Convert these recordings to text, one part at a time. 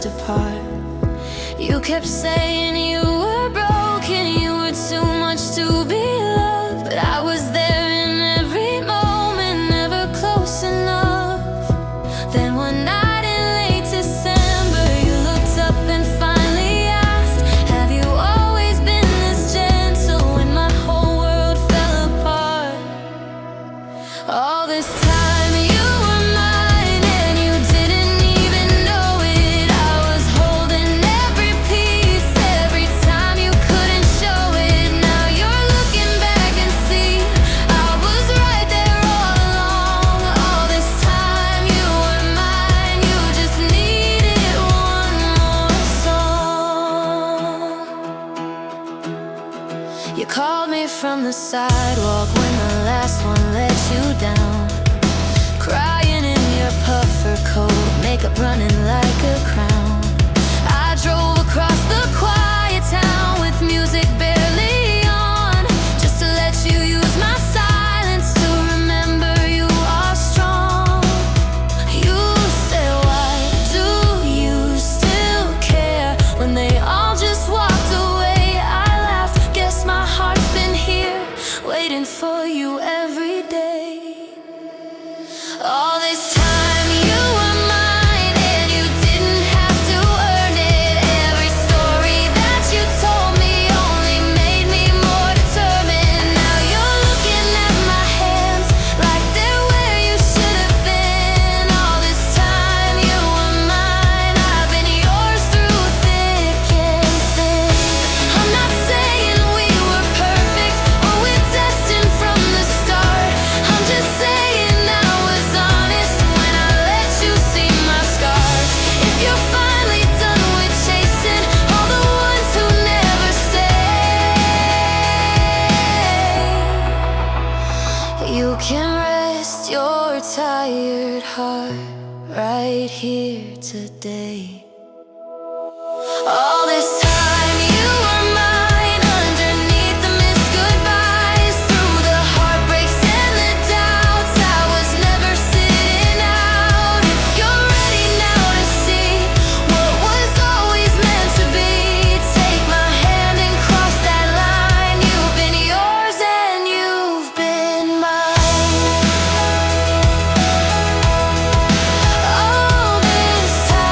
drifts apart. You kept saying you were broken, you were too much to be loved, but I was there in every moment, never close enough. Then one night in late December, you looked up and finally asked, have you always been this gentle? When my whole world fell apart. All this time you were mine and you didn't even know it. I was holding every piece, every time you couldn't show it. Now you're looking back and see I was right there all along. All this time you were mine, you just needed one more song. You called me from the sidewalk when the last one let you down, crying in your puffer coat, makeup running like a crown. I drove across the quiet town with music barely on, just to let you use my silence to remember you are strong. You said, why do you still care when they all just walked away? I laughed, guess my heart's been here waiting for you every day. All this time you were mine and you didn't have to earn it. Every story that you told me only made me more determined. Now you're looking at my hands like they're where you should have been. All this time you were mine, I've been yours through thick and thin. I'm not saying we were perfect or we're destined from the start. I'm just saying I was honest when I let you see my scars. If you're finally done with chasing all the ones who never stay, you can rest your tired heart right here today. All this time you were mine, underneath the missed goodbyes, through the heartbreaks and the doubts, I was never sitting out. If you're ready now to see what was always meant to be, take my hand and cross that line. You've been yours and you've been mine. All this time.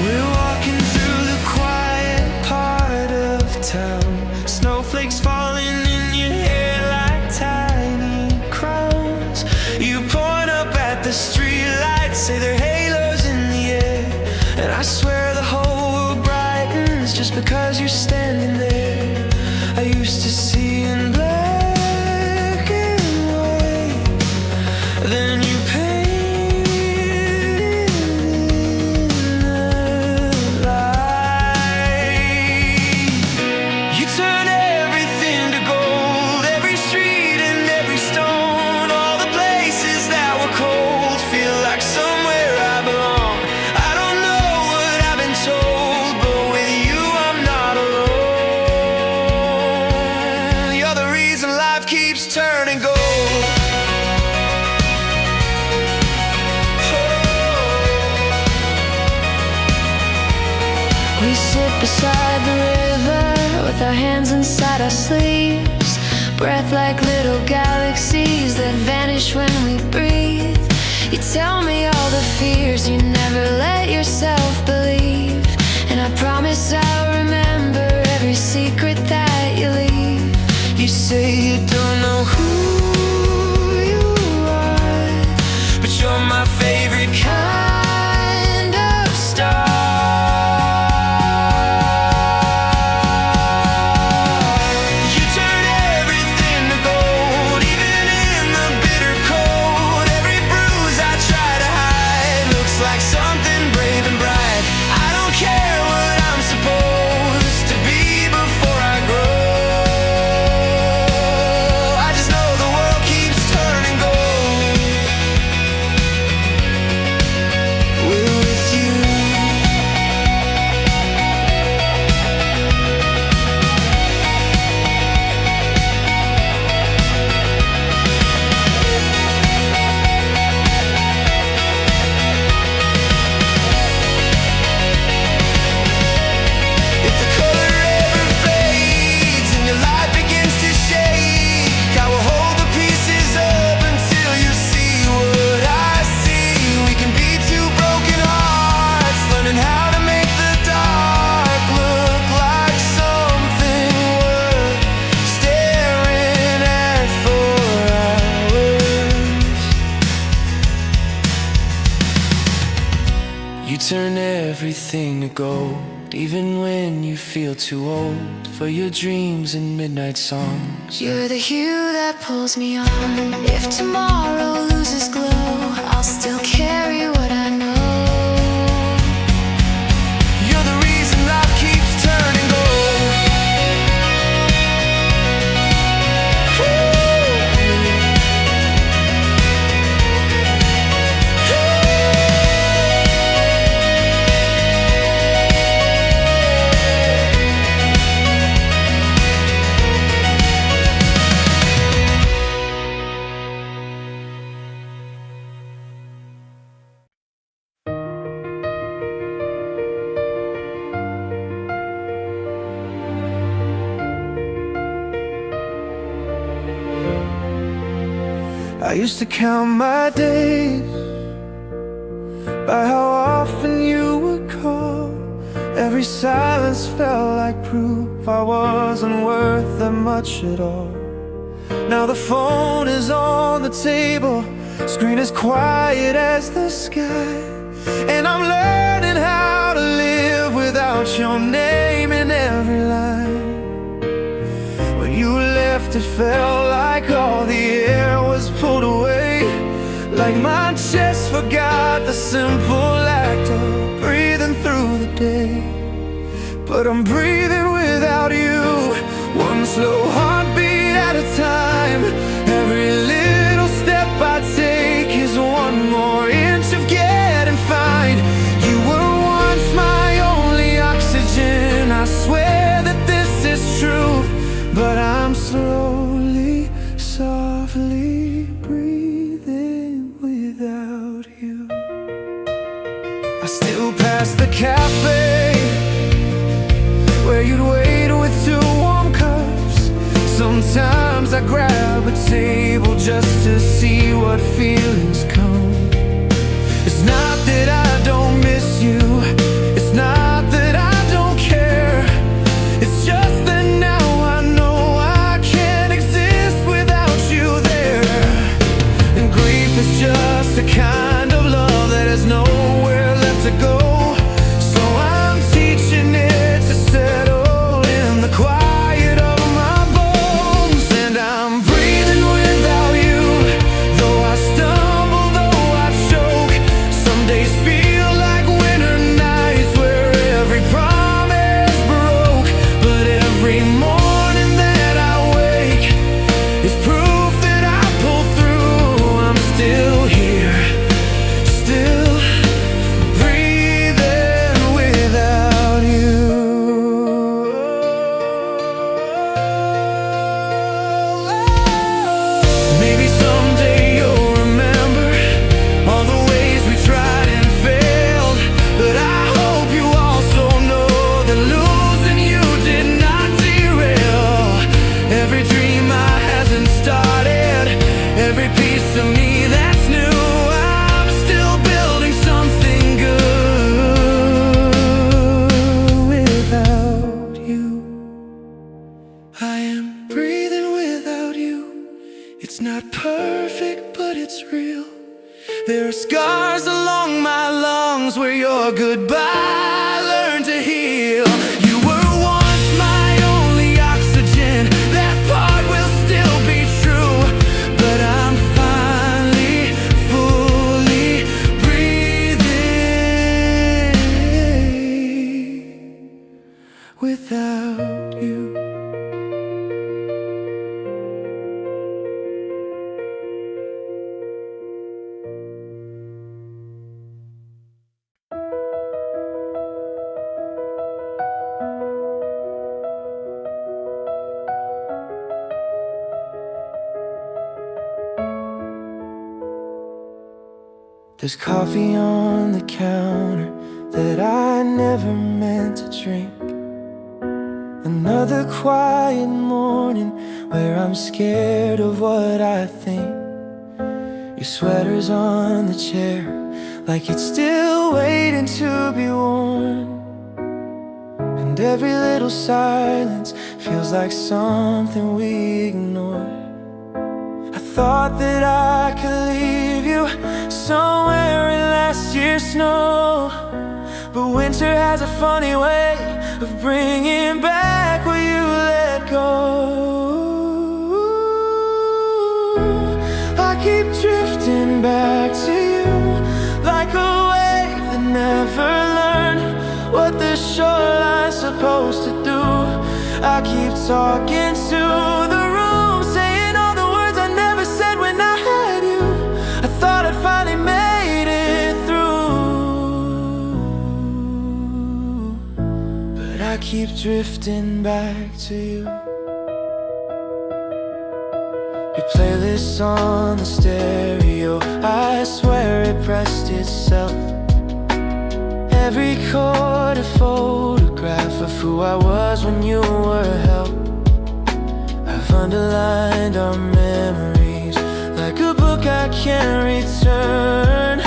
We're walking through the quiet part of town. Snowflakes falling in your hair like tiny crowns. You point up at the streetlights, say they're halos in the air, and I swear the whole world brightens just because you're standing there. I used to see in black and white, then you painted in the light. You turn everything to gold, every street and every stone. All the places that were cold feel like somewhere I belong. I don't know what I've been told, but with you I'm not alone. You're the reason life keeps turning gold. We sit beside the river with our hands inside our sleeves, breath like little galaxies that vanish when we breathe. You tell me all the fears you never let yourself believe, and I promise I'll remember every secret that you leave. You say you don't know who you are, but you're my favorite kind of star. You turn everything everything to gold, even when you feel too old for your dreams and midnight songs. You're the hue that pulls me on. If tomorrow loses glow, I'll still carry what I know. You're the reason life keeps turning gold. I used to count my days by how often you would call. Every silence felt like proof I wasn't worth that much at all. Now the phone is on the table, screen as quiet as the sky, and I'm learning how to live without your name in every line. When you left, it felt like all the air was pulled away, like my chest forgot the simple act of breathing through the day. But I'm breathing without you, one slow heartbeat at a time. Every little step I take is one more inch of getting fine. You were once my only oxygen, I swear that this is true. But I'm slowly, softly breathing without you. I still pass the cafe where you'd wait with 2 warm cups. Sometimes I grab a table just to see what feelings come. It's not that I don't miss you, it's not that I don't care. It's just that now I know I can't exist without you there. And grief is just a kind of love that has nowhere left to go. So I'm teaching it to settle in the quiet of my bones. And I'm breathing without you, though I stumble, though I choke. Some days feel like winter nights where every promise broke. But every morning that I wake is proof that I pull through. I'm still here, still breathing without you. Maybe someday you'll remember all the ways we tried and failed. But I hope you also know that losing you did not derail every dream I hasn't started, every piece of me that's new. I'm still building something good without you. I am breathing without you. It's not perfect, but it's real. There are scars along my lungs where your goodbye learned to heal. You were once my only oxygen, that part will still be true. But I'm finally, fully breathing without you. There's coffee on the counter that I never meant to drink. Another quiet morning where I'm scared of what I think. Your sweater's on the chair like it's still waiting to be worn. And every little silence feels like something we ignored. I thought that I could leave you somewhere in last year's snow, but winter has a funny way of bringing back what you let go. I keep drifting back to you like a wave that never learned what the shoreline's supposed to do. I keep talking to the room, saying all the words I never said when I had you. I thought I'd finally made it through, but I keep drifting back to you. Your playlist on the stereo, I swear it pressed itself. Every chord a photograph of who I was when you were held. I've underlined our memories like a book I can't return,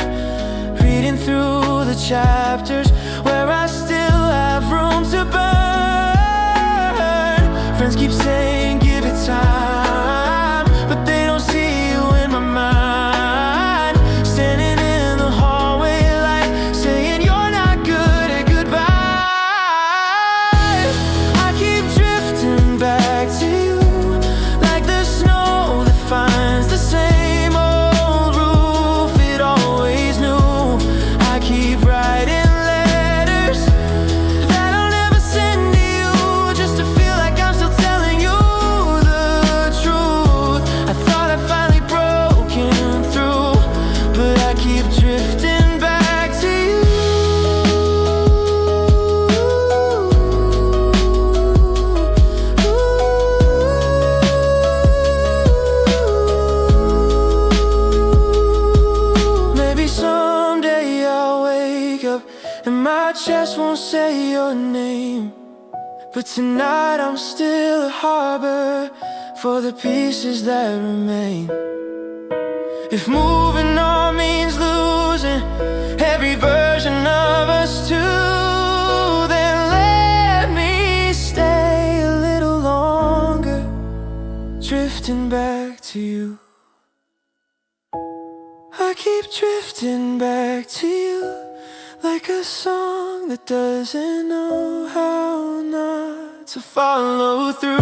reading through the chapters where I still have room to burn. Friends keep saying give it time, but they don't see you in my mind. Standing in the hallway light, saying you're not good at goodbyes. I keep drifting back to you like the snow that finds the same old roof it always knew. I keep writing letters that I'll never send to you, just to feel like I'm still telling you the truth. I thought I'd finally broken through, but I keep drifting back to you. Maybe someday I'll wake up and my chest won't say your name, but tonight I'm still a harbor for the pieces that remain. If moving on means losing every version of us too, then let me stay a little longer, drifting back to you. I keep drifting back to you like a song that doesn't know how not to follow through.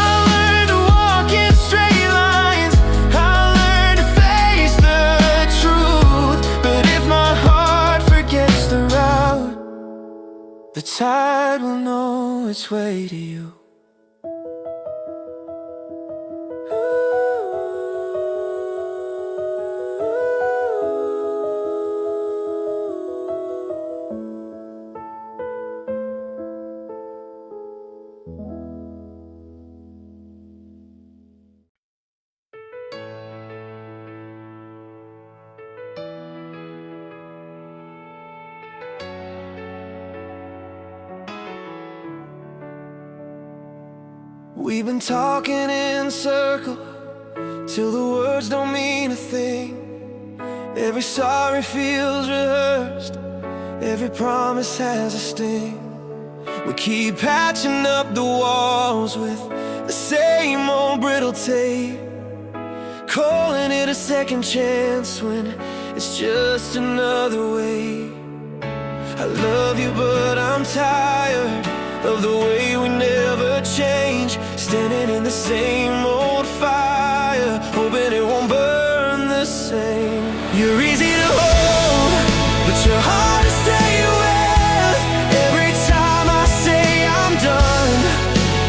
I learned to walk in straight lines, I learned to face the truth, but if my heart forgets the route, the tide will know its way to you. We've been talking in circles till the words don't mean a thing. Every sorry feels rehearsed, every promise has a sting. We keep patching up the walls with the same old brittle tape, calling it a second chance when it's just another way. I love you but I'm tired of the way we never change, standing in the same old fire, hoping it won't burn the same. You're easy to hold, but you're hard to stay with. Every time I say I'm done,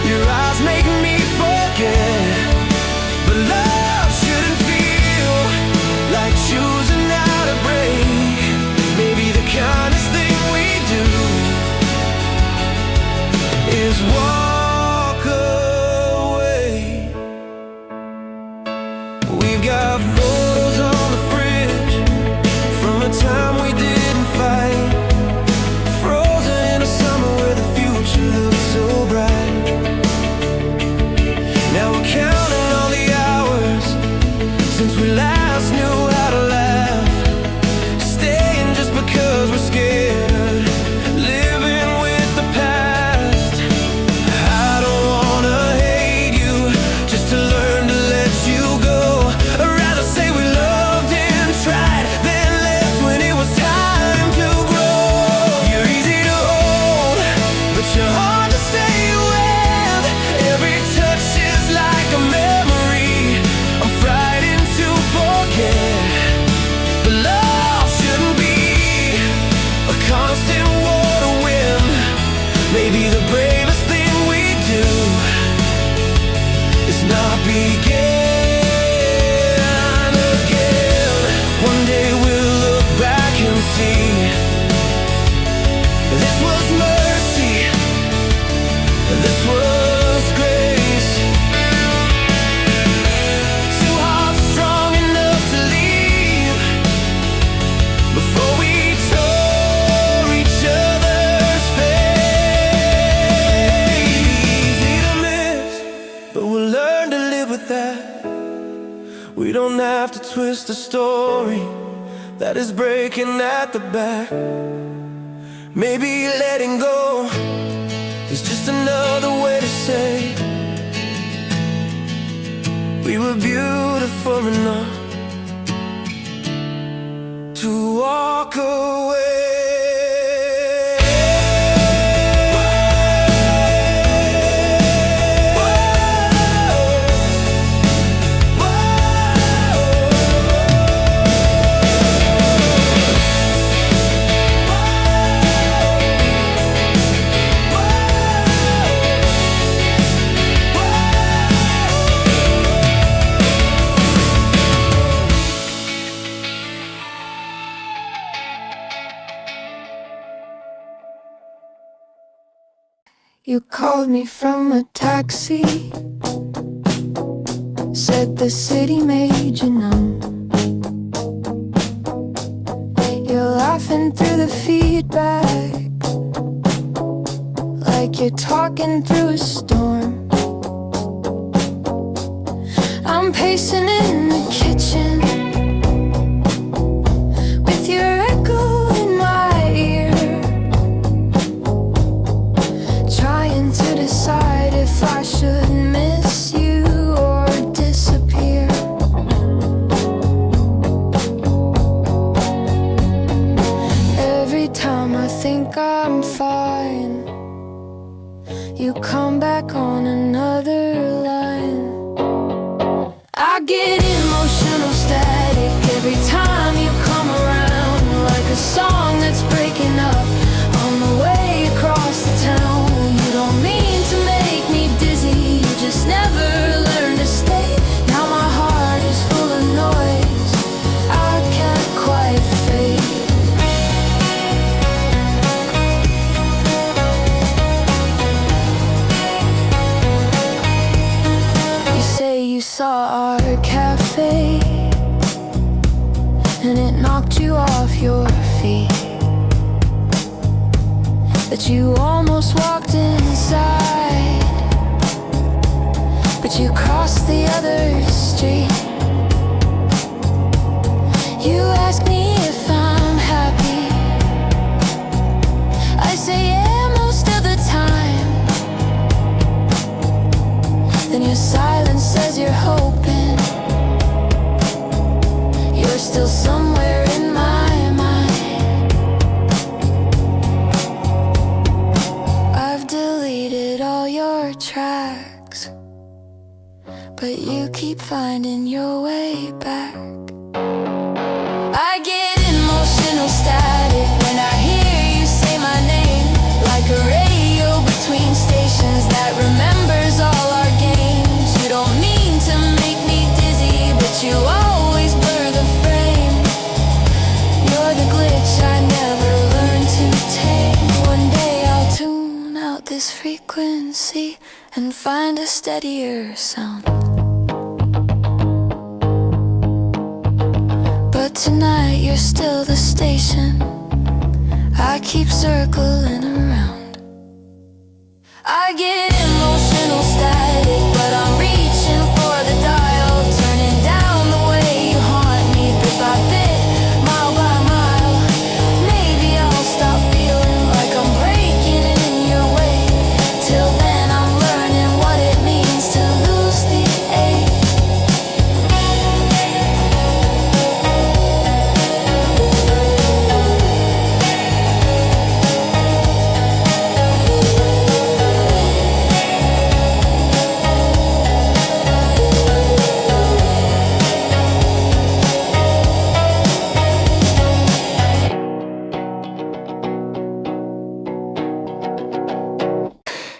your eyes make me forget. But love shouldn't feel like choosing how to break. Maybe the kindest thing we do is walk away. twist the story that is breaking at the back. Maybe letting go is just another way to say we were beautiful enough to walk away. You called me from a taxi, said the city made you numb. You're laughing through the feedback, like you're talking through a storm. I'm pacing in the kitchen with your echo in my ear, trying to decide if I should miss you or disappear. Every time I think I'm fine, you come back on another line. I get emotional static every time you come around, like a song that's breaking up on the way across the town. You don't mean to make me dizzy, you just never learn to stay. Now my heart is full of noise, I can't quite fade. You say you saw our cafe and it knocked you off your feet, that you almost walked inside, but you crossed the other street. You ask me if I'm happy, I say yeah most of the time. Then your silence says you're hoping you're still somewhere in my mind. I've deleted all your tracks, but you keep finding your way back. I get emotional static when I hear you say my name, like a radio between stations that remembers all our games. You don't mean to make me dizzy, but you always blur the frame. You're the glitch I never learned to tame. One day I'll tune out this frequency and find a steadier sound. But tonight you're still the station I keep circling around. I get emotional static, but I'm reaching for the dial, turning down the way you haunt me bit by bit, mile by mile. Maybe I'll stop feeling like I'm breaking in your way. Till then I'm learning what it means to lose the ache.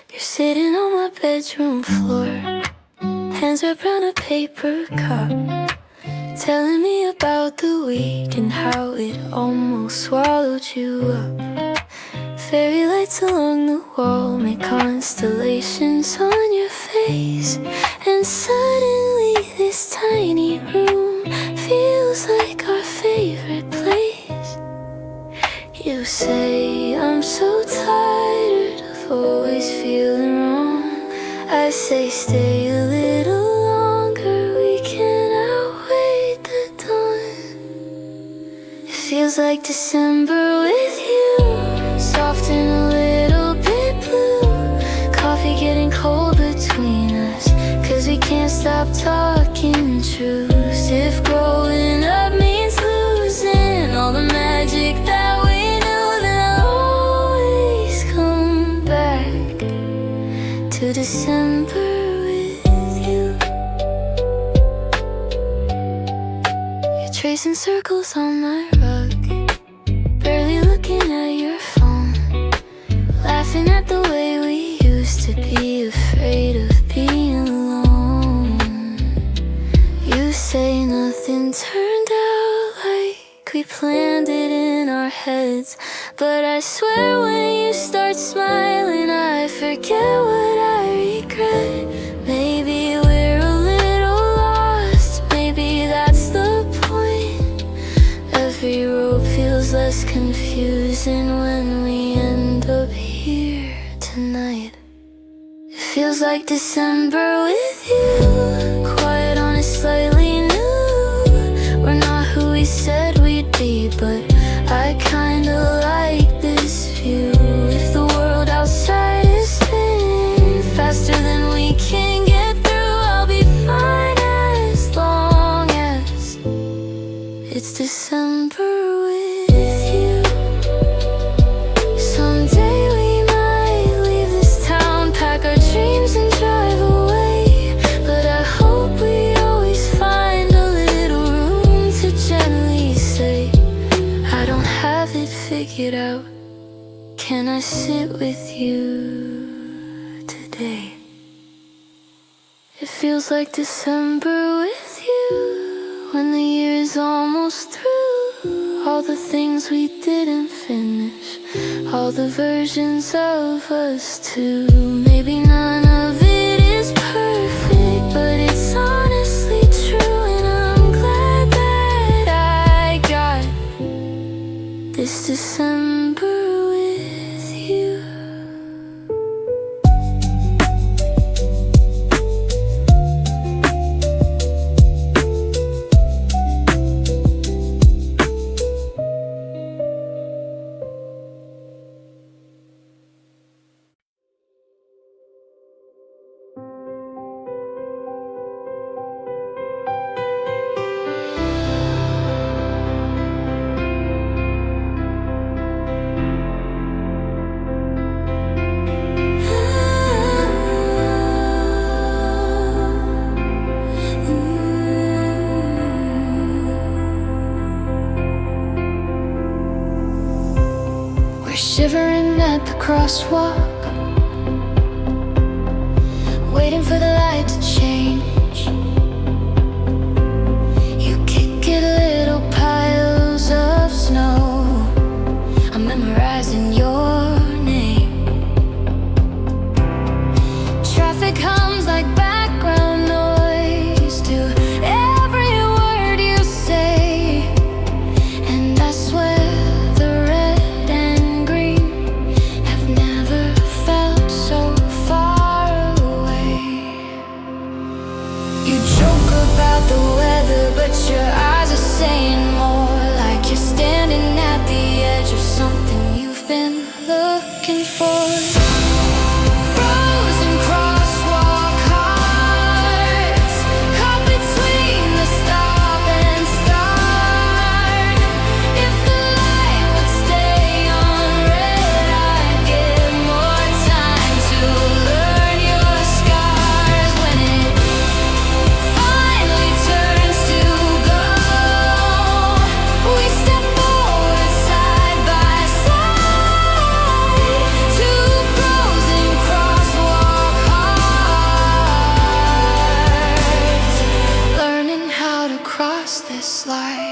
You're sitting on my bedroom floor, hands wrapped around a paper cup, telling me about the week and how it almost swallowed you up. Fairy lights along the wall make constellations on your face, and suddenly this tiny room feels like our favorite place. You say I'm so tired of always feeling wrong. I say stay a little longer, we can outweigh the feels like December with you. Soft and a little bit blue. Coffee getting cold between us, 'cause we can't stop talking truths. If growing up means losing all the magic that we knew, then I'll always come back to December with you. You're tracing circles on my rug, barely looking at your phone, laughing at the way we used to be, afraid of being alone. You say nothing turned out like we planned it in our heads, but I swear when you start smiling I forget what I regret. Maybe we're a little lost, maybe that's the point. Every road feels less confusing when we end up here tonight. It feels like December with you. Quiet, honest, slightly new. We're not who we said we'd be, but I kinda like this view. If the world outside is spinning faster than we can get through, I'll be fine as long as it's December with you. Someday we might leave this town, pack our dreams and drive away, but I hope we always find a little room to gently say, I don't have it figured out, can I sit with you today? It feels like December with you, when the year is almost through. All the things we didn't finish, all the versions of us too. Maybe none of it is perfect, but it's honestly true, and I'm glad that I got this December with you. We're shivering at the crosswalk, waiting for the light to change. You kick at little piles of snow, I'm memorizing your name. Traffic hums like background noise to every word you say, and I swear the red and green have never felt so far away. You joke about the weather, but your eyes are saying more, like you're standing at the edge of something you've been looking for. Frozen crosswalk hearts, caught between the stop and start. If the light would stay on red, I'd give more time to learn your scars. When it finally turns to go, we step forward side by side. Two frozen crosswalk hearts, learning how to cross this line.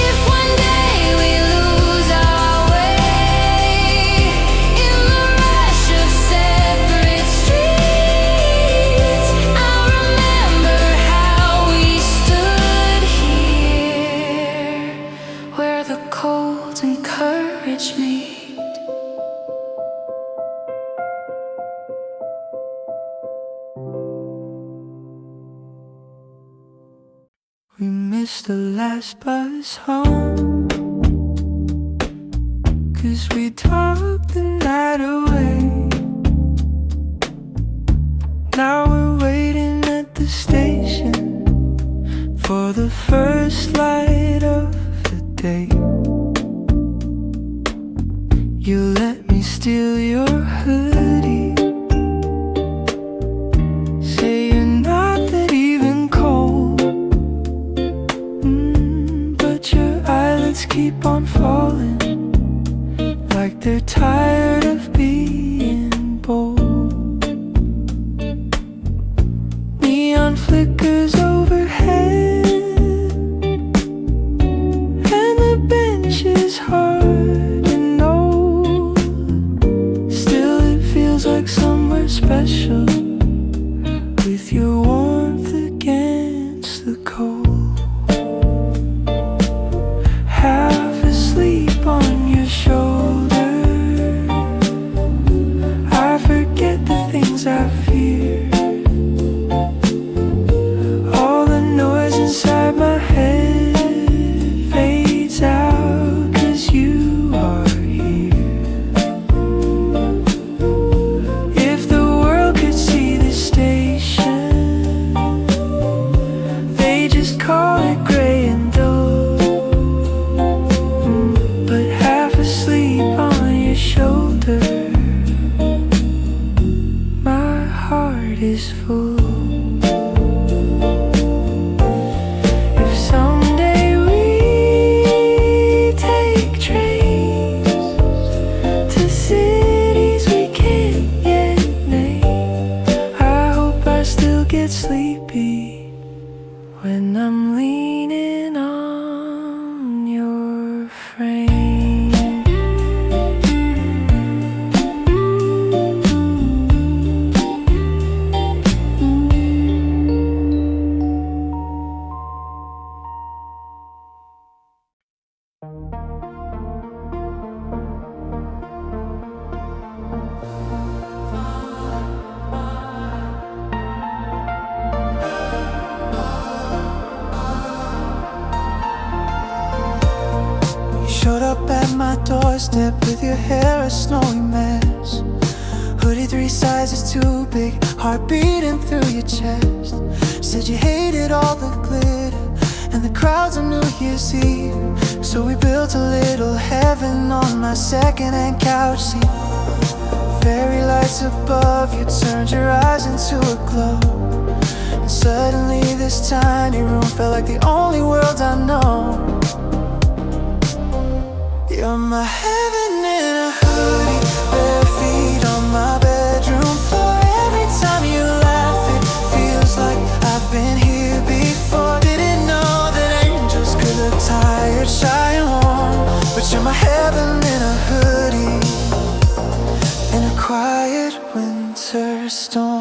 If one day we lose our way in the rush of separate streets, missed the last bus home, 'cause we talked the night away. Now we're waiting at the station for the first light of the day. You let me steal your hoodie, say you're not that even cold, but your eyelids keep on falling like they're tired of being bold. Neon flickers overhead, and the bench is hard and old. Still it feels like somewhere special, with your warmth against the cold. Half asleep on your shoulder, I forget the things I fear. All the noise inside my head fades out, 'cause you are here. If the world could see this station, they just call it gray and dull. But half asleep on your shoulder, my heart is full. If someday we take trains to cities we can't yet name, I hope I still get sleepy when I'm leaning on your frame. You showed up at my doorstep with your hair a snowy mess. Hoodie 3 sizes too big, heart beating through your chest. Said you hated all the glitter and the crowds on New Year's Eve, so we built a little heaven on my second-hand couch seat. Fairy lights above you turned your eyes into a glow, and suddenly this tiny room felt like the only world I know. You're my heaven in a hoodie, bare feet on my bedroom floor. Every time you laugh it feels like I've been here before. Didn't know that angels could look tired, shy and warm, but you're my heaven in a hoodie, in a quiet winter storm.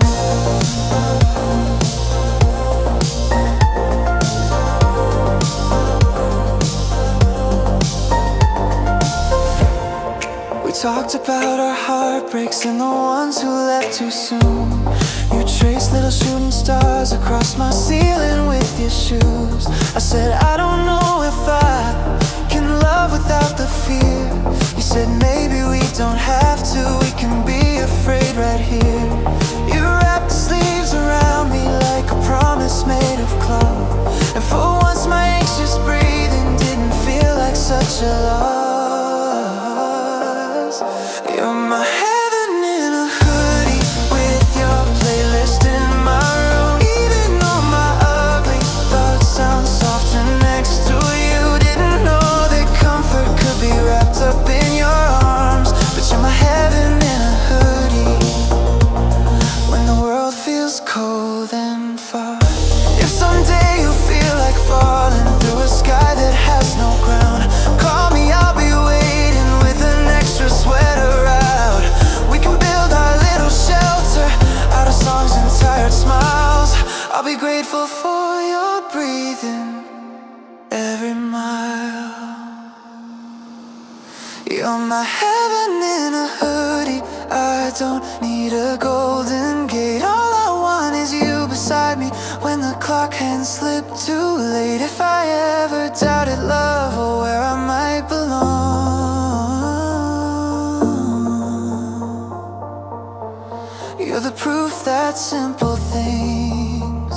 We talked about our heartbreaks and the ones who left too soon. You traced little shooting stars across my ceiling with your shoes. I said I don't know if I can love without the fear. You said maybe we don't have to, we can be afraid right here. You wrapped the sleeves around me like a promise made of cloth, and for once my anxious breathing didn't feel like such a loss. You're my heaven in a hoodie, with your playlist in my room. Even though my ugly thoughts sound softer next to you. Didn't know that comfort could be wrapped up in your arms, but you're my heaven in a hoodie, when the world feels cold and far. If someday you feel like falling through a sky that has no ground, call me, I'll be waiting with an extra sweater out. We can build our little shelter out of songs and tired smiles. I'll be grateful for your breathing every mile. You're my heaven in a hoodie, I don't need a golden gate. All I want is you beside me when the clouds clock hadn't slipped too late. If I ever doubted love or where I might belong, you're the proof that simple things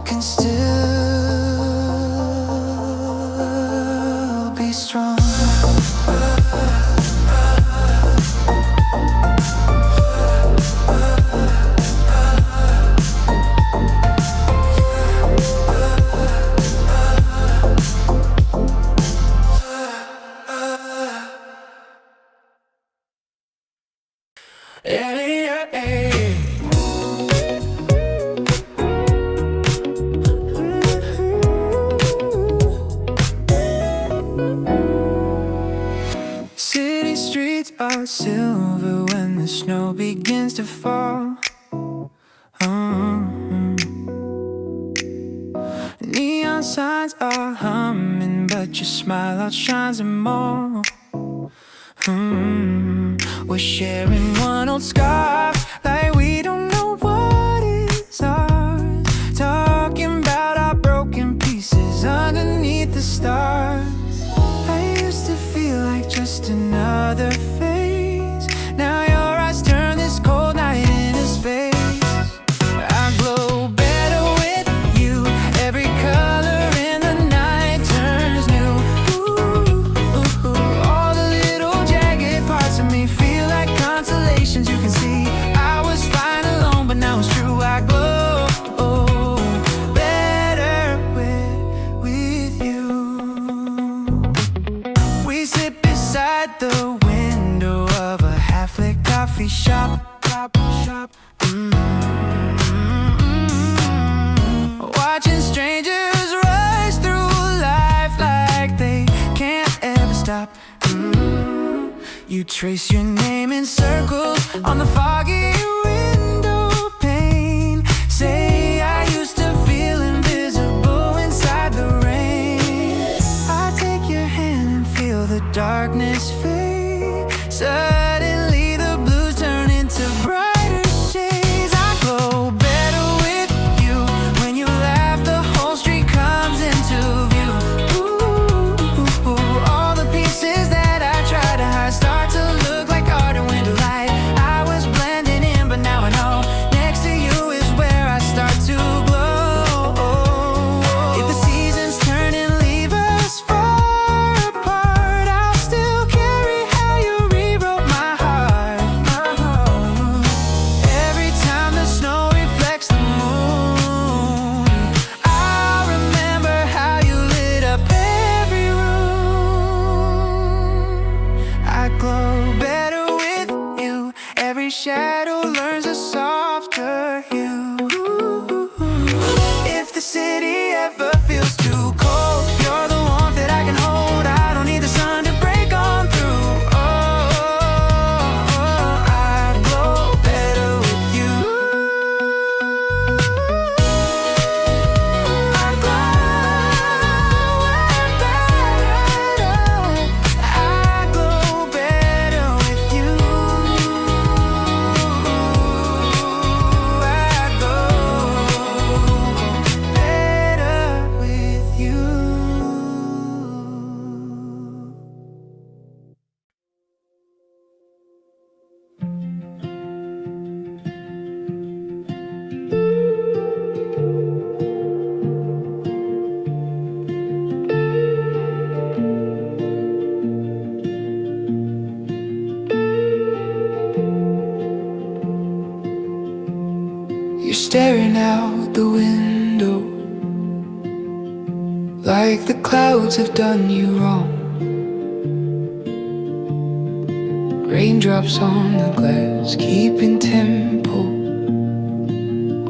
can still be strong. City streets are silver when the snow begins to fall. Neon signs are humming, but your smile outshines them all. We're sharing one old scarf, like we don't know what is ours. Talking about our broken pieces underneath the stars. I used to feel like just another phase. Now your eyes turn this cold night into space. I glow better with you. Every color in the night turns new. All the little jagged parts of me feel like constellations you can see. I was fine alone, but now it's true. I glow better with you. We sit beside the window of a half-lit coffee shop. Watching strangers rush through life like they can't ever stop. You trace your name in circles on the foggy window pane. Say I used to feel invisible inside the rain. I take your hand and feel the darkness fade. Suddenly the blues turn into brighter shades. I glow better with you. When you laugh, the whole street comes into view. All the pieces that I try to hide start to look like art and window light. I was blending in, but now I know next to you is where I start to glow. If the seasons turn and leave us far apart, I'll still carry how you rewrote my heart. Every time the snow reflects the moon, I'll remember how you lit up every room. I glow better with you. Every shadow learns a softer hue. If the city ever feels too cold, you're the warmth that I can hold. I don't need the sun to break on through. I glow better with you. I glow better with you. I glow better with you. You're staring out the window like the clouds have done you wrong. Raindrops on the glass, keeping tempo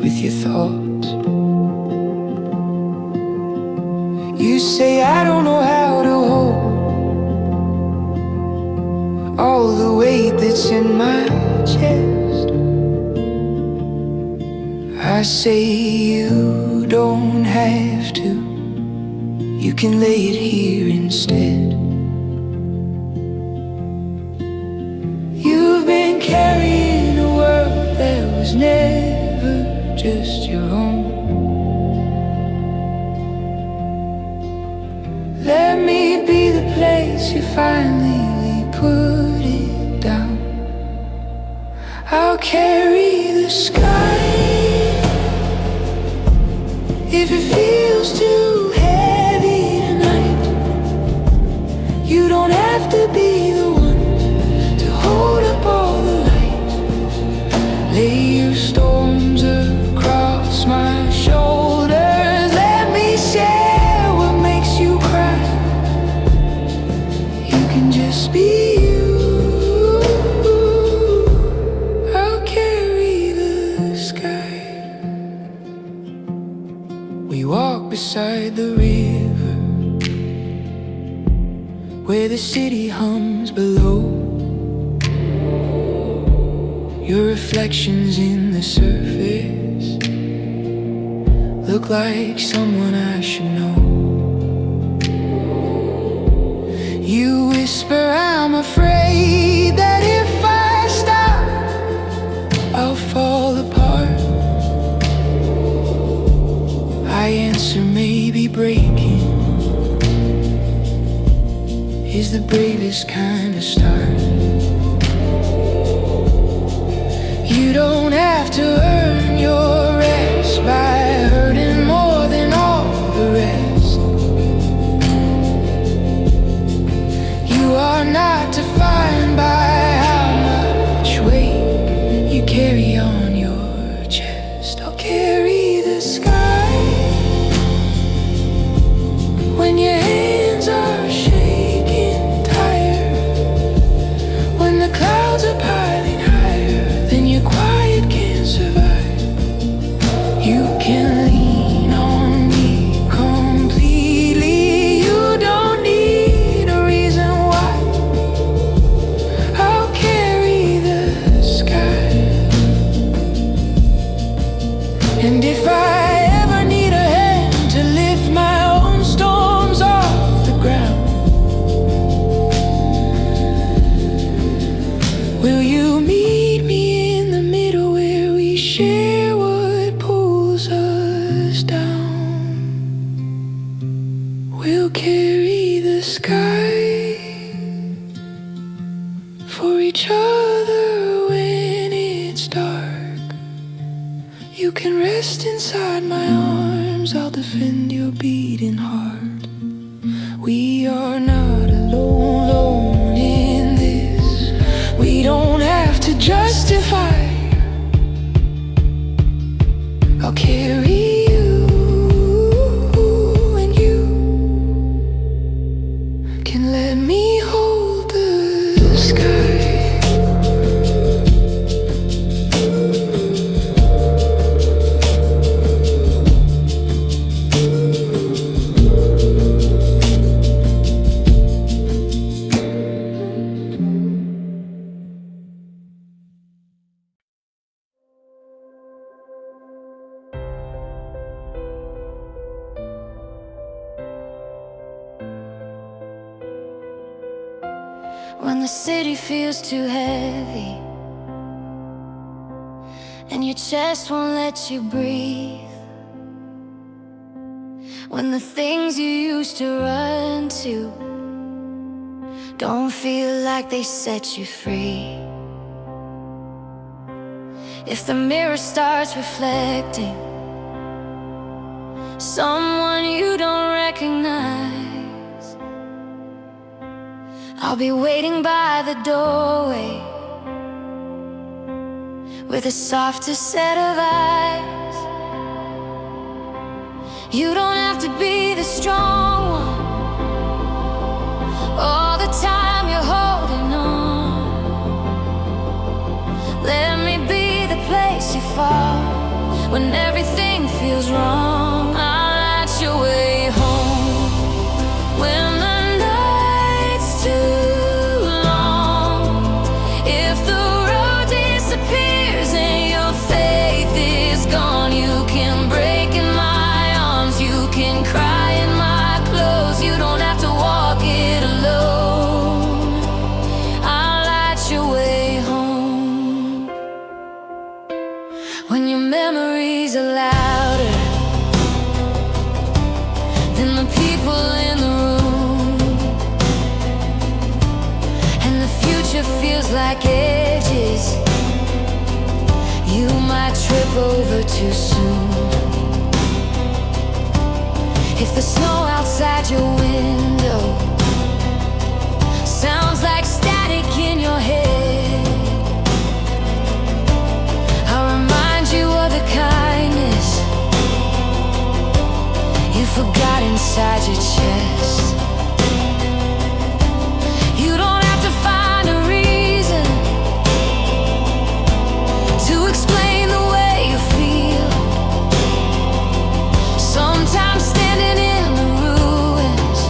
with your thoughts. You say I don't know how to hold all the weight that's in my chest. I say you don't have to. You can lay it here instead. You've been carrying a world. world that was never just your own. Let me be the place you finally put it down. I'll carry the sky if it feels too heavy tonight. You don't have to be the one to hold up all the light. Lay your storms across my shoulders. Let me share what makes you cry. You can just be you. I'll carry the sky. We walk beside the river where the city hums below. Your reflections in the surface look like someone I should know. You whisper, I'm afraid that if I stop, I'll fall apart. I answer, maybe breaking is the bravest kind of start. You don't have to earn your rest by hurting more than all the rest. You are not defined by how much weight you carry on your chest. I'll carry the sky when your hands are shaking tired, when the clouds are piling higher than your quiet can survive. You can lean on me completely. You don't need a reason why. I'll carry the sky. And if I ever need a hand to lift my own storms off the ground, will you meet me in the middle where we share what pulls us down? We'll carry the sky for each other when it's dark. You can rest inside my arms, I'll defend your beating heart. We are not alone in this. We don't have to justify. I'll carry you, and you can let me hold the sky. When the city feels too heavy and your chest won't let you breathe, when the things you used to run to don't feel like they set you free, if the mirror starts reflecting someone you don't recognize, I'll be waiting by the doorway with a softer set of eyes. You don't have to be the strong one all the time you're holding on. Let me be the place you fall when everything feels wrong. I'll light your way home when the night's too long. If the road disappears and your faith is gone, you can break in my arms, you can cry in my clothes. You don't have to walk it alone. I'll light your way home when your memories are louder than the people in the room. future feels like ages. You might trip over too soon. If the snow outside your window sounds like static in your head, I'll remind you of the kindness you forgot inside your chest. You don't have to find a reason to explain the way you feel. Sometimes standing in the ruins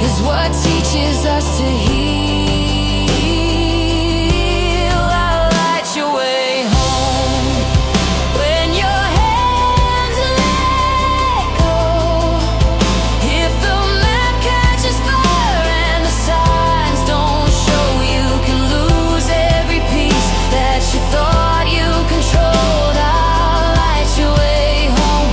is what teaches us to heal. I'll light your way home when your hands let go. If the map catches fire and the signs don't show, you can lose every piece that you thought you controlled. I'll light your way home.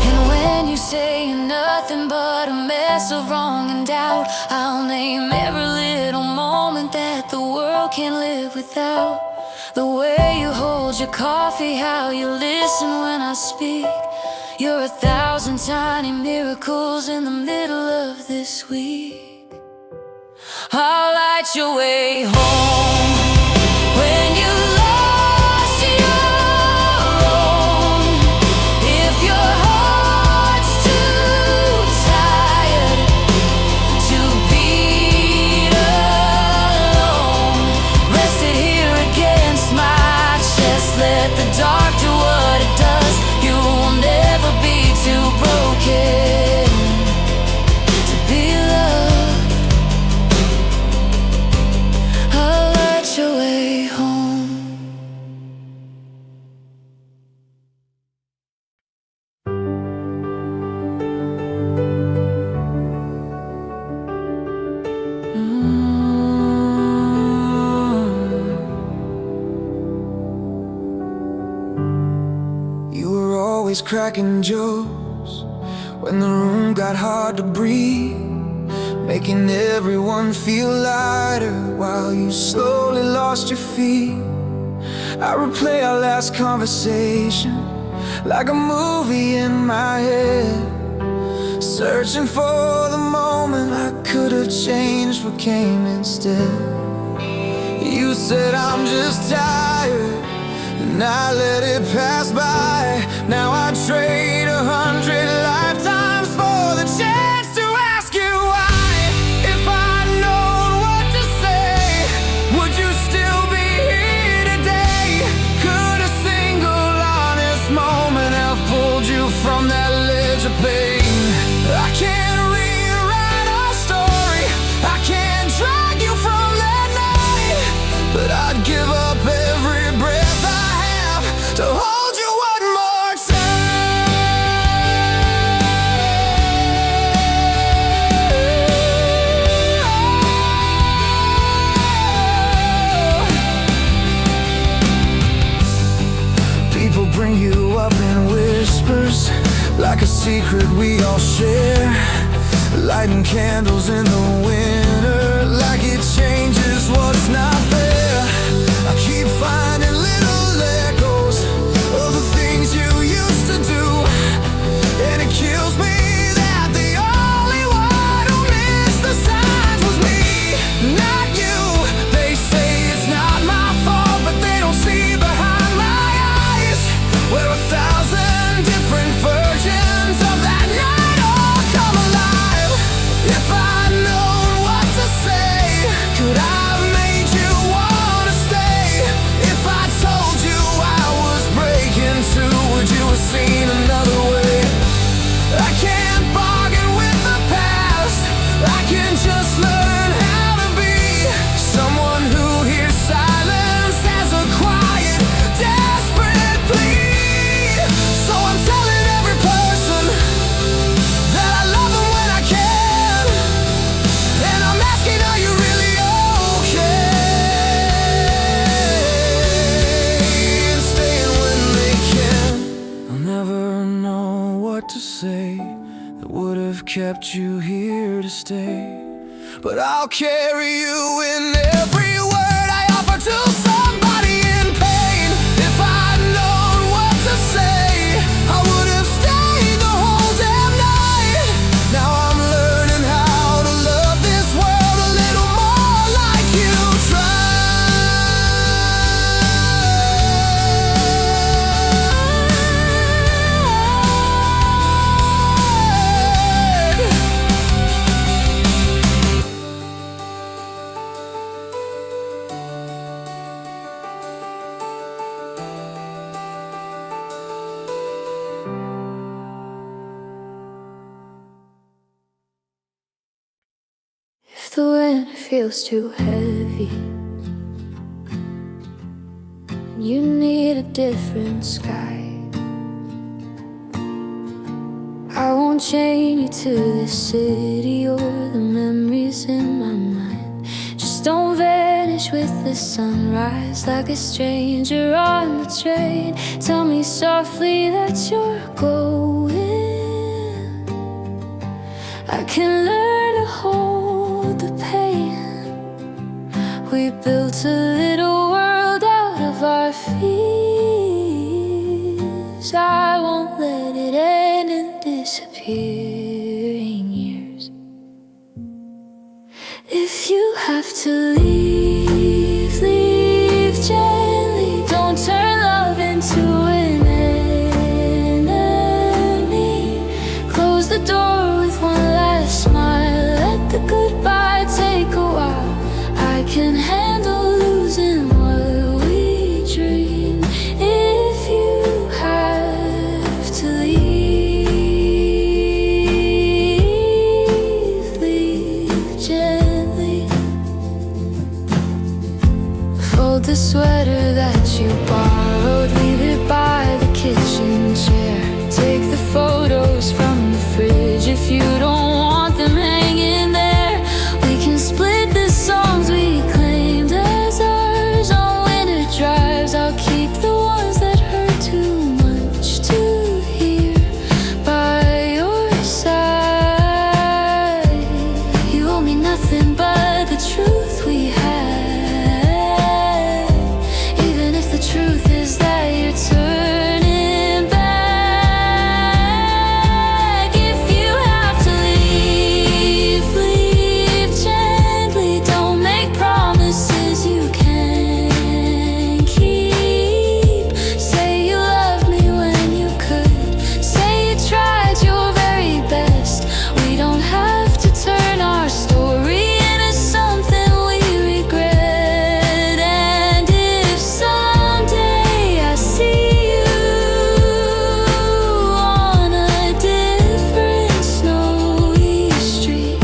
And when you say you're nothing but a mess of wrong and doubt, I'll name every little moment that the world can't live without. The way you hold your coffee, how you listen when I speak. You're 1,000 tiny miracles in the middle of this week. I'll light your way home when you lost your own. If your heart's too tired to beat alone, rest it here against my chest. Let the dark do what it does. You will never be too broken to be loved. I'll light your way home. You were always cracking jokes when the room got hard to breathe, making everyone feel lighter while you slowly lost your feet. I replay our last conversation like a movie in my head, searching for the moment I could have changed what came instead. You said I'm just tired, and I let it pass by. Now I trade 100 lifetimes for the chance to ask you why. If I'd known what to say, would you still be here today? Could a single honest moment have pulled you from that ledge of pain? I can't rewrite our story, I can't drag you from that night, but I'd give up every breath I have to hold you one more time. People bring you up in whispers, like a secret we all share, lighting candles in the winter, like it changes what's not there. I keep finding little echoes of the things you used to do, and it kills me that the only one who missed the signs was me, not you. They say it's not my fault, but they don't see behind my eyes, where 1,000 different versions of that night all come alive. If I'd known what to say, could I have made you wanna stay? If I told you I was breaking too, would you have seen another way? I can't bargain with the past, I can just learn how to be someone who hears silence as a quiet, desperate plea. So I'm telling every person that I love them when I can, and I'm asking, are you really okay? And staying when they can. I'll never know what to say that would have kept you here to stay. but I'll carry you in every word I offer to somebody in pain. If I'd known what to say, I would have stayed the whole damn night. Now I'm learning how to love this world a little more like you If the winter feels too heavy and you need a different sky, I won't chain you to this city or the memories in my mind. Just don't vanish with the sunrise like a stranger on the train. Tell me softly that you're going. I can learn to hold the pain. We built a little world out of our fears. I won't let it end and disappear in years. If you have to leave, leave gently. Don't turn love into an enemy. Close the door with one last smile. Let the goodbye take a while. I can handle losing what we dream. If you have to leave, leave gently. Fold the sweater that you borrowed, leave it by the kitchen chair. Take the photos from the fridge if you don't want them hanging there. We can split the songs we claimed as ours on winter drives. I'll keep the ones that hurt too much to hear by your side. You owe me nothing but the truth we had, even if the truth is that you're turning back. If you have to leave, leave gently. Don't make promises you can't keep. Say you loved me when you could. Say you tried your very best. We don't have to turn our story into something we regret. And if someday I see you on a different snowy street,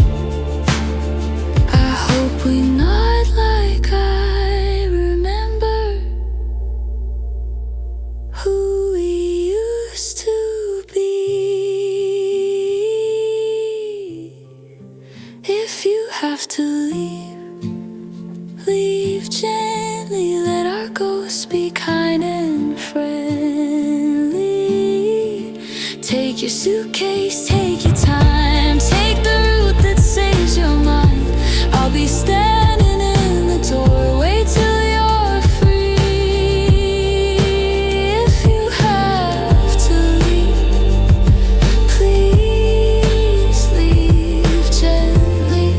I hope we nod like I remember who we used to be. If you have to leave, leave gently. Let our ghosts be kind and friendly. Take your suitcase, take your time. Take the route that saves your mind. I'll be standing in the doorway till you're free. If you have to leave, please leave gently.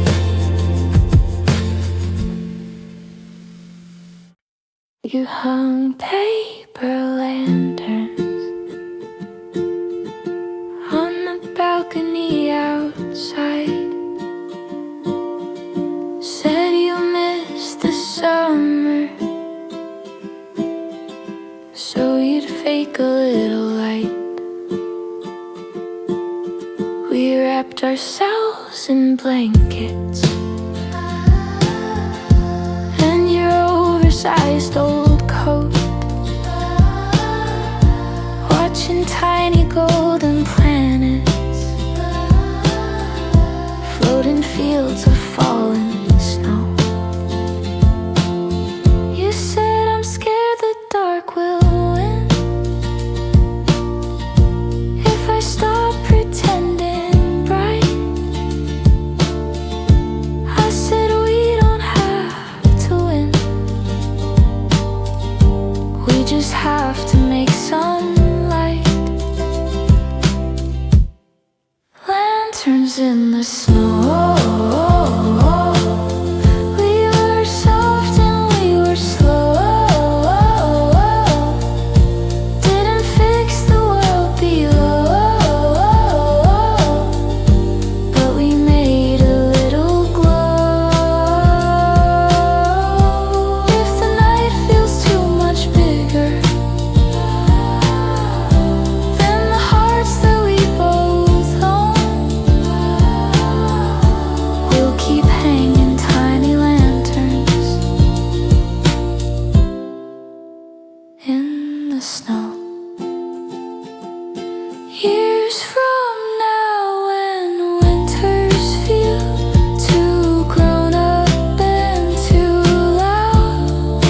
You hung paper lanterns on the balcony outside. Said you missed the summer, so you'd fake a little light. We wrapped ourselves in blankets and your oversized old coat, watching tiny golden planets float in fields of fallen snow. You said I'm scared the dark will win if I stop pretending bright. I lanterns in the snow. We were soft and we were slow. Didn't fix the world below, but we made a little glow. If the night feels too much bigger than the hearts that we both own, we'll keep hanging tiny lanterns in the snow. Years from now, when winters feel too grown up and too loud,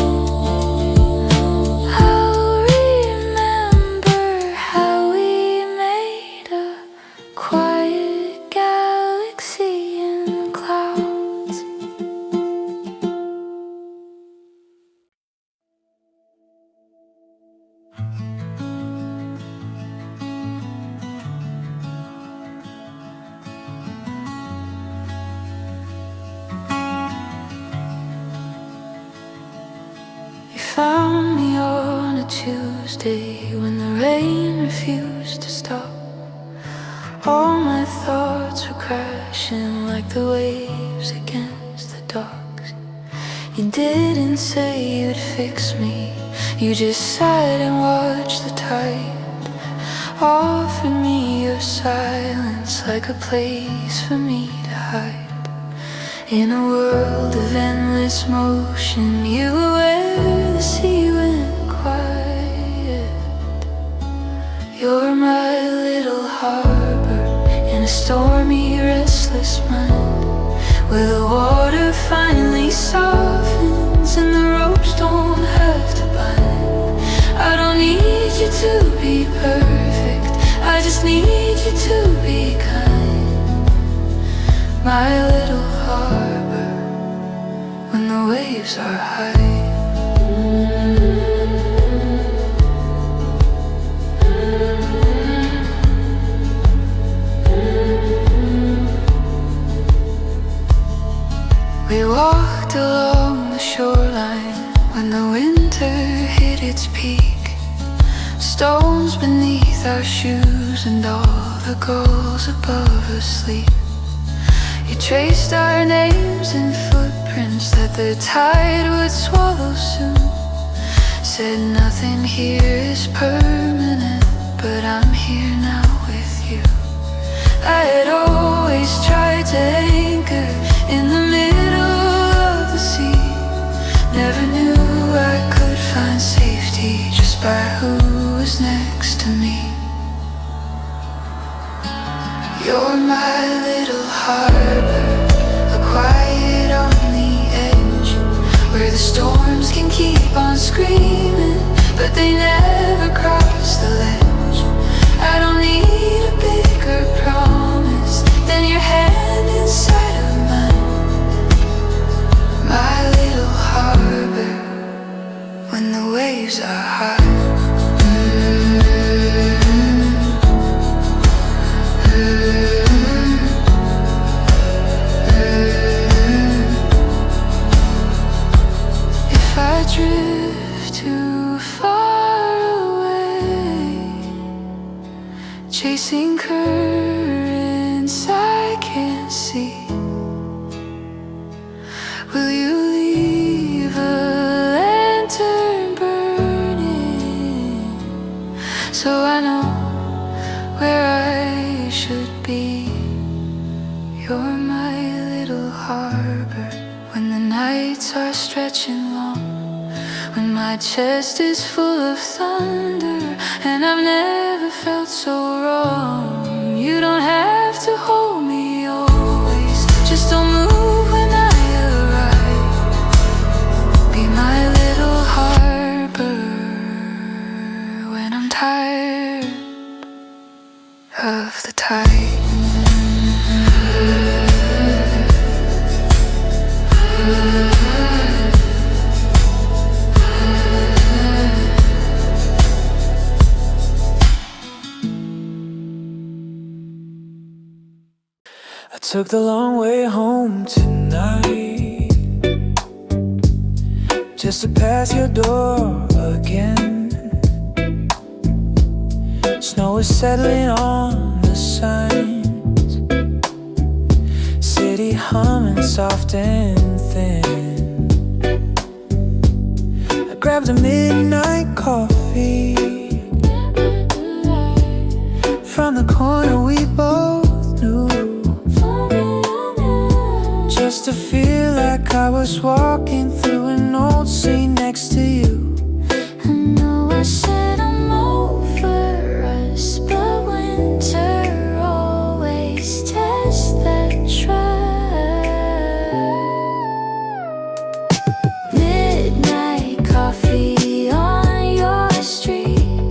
I'll remember how we made a quiet galaxy in the clouds. You found me on a Tuesday when the rain refused to stop. All my thoughts were crashing like the waves against the docks. You didn't say you'd fix me, you just sat and watched the tide. Offered me your silence like a place for me to hide. In a world of endless motion, you were where the sea went quiet. You're my little harbor in a stormy, restless mind, where the water finally softens and the ropes don't have to bind. I don't need you to be perfect, I just need you to be kind. My little harbor when the waves are high. We walked along the shoreline when the winter hit its peak. Stones beneath our shoes and all the gulls above asleep. You traced our names in footprints that the tide would swallow soon. Said nothing here is permanent, but I'm here now with you. I had always tried to anchor in the middle of the sea. Never knew I could find safety just by who was next to me. You're my little harbor, a quiet on the edge, where the storms can keep on screaming, but they never cross the ledge. I don't need a bigger promise than your hand inside of mine. My little harbor when the waves are high. If I drift too far away, chasing currents I can't see, will you leave a lantern burning so I know where I should be? You're my little harbor when the nights are stretching long, when my chest is full of thunder and I've never felt so wrong. You don't have to hold me always, just don't move when I arrive. Be my little harbor when I'm tired of the tide. took the long way home tonight, just to pass your door again. Snow is settling on the signs, city humming soft and thin. I grabbed a midnight coffee from the corner we both knew, just to feel like I was walking through an old scene next to you. I know I said I'm over us, but winter always tests that trust. Midnight coffee on your street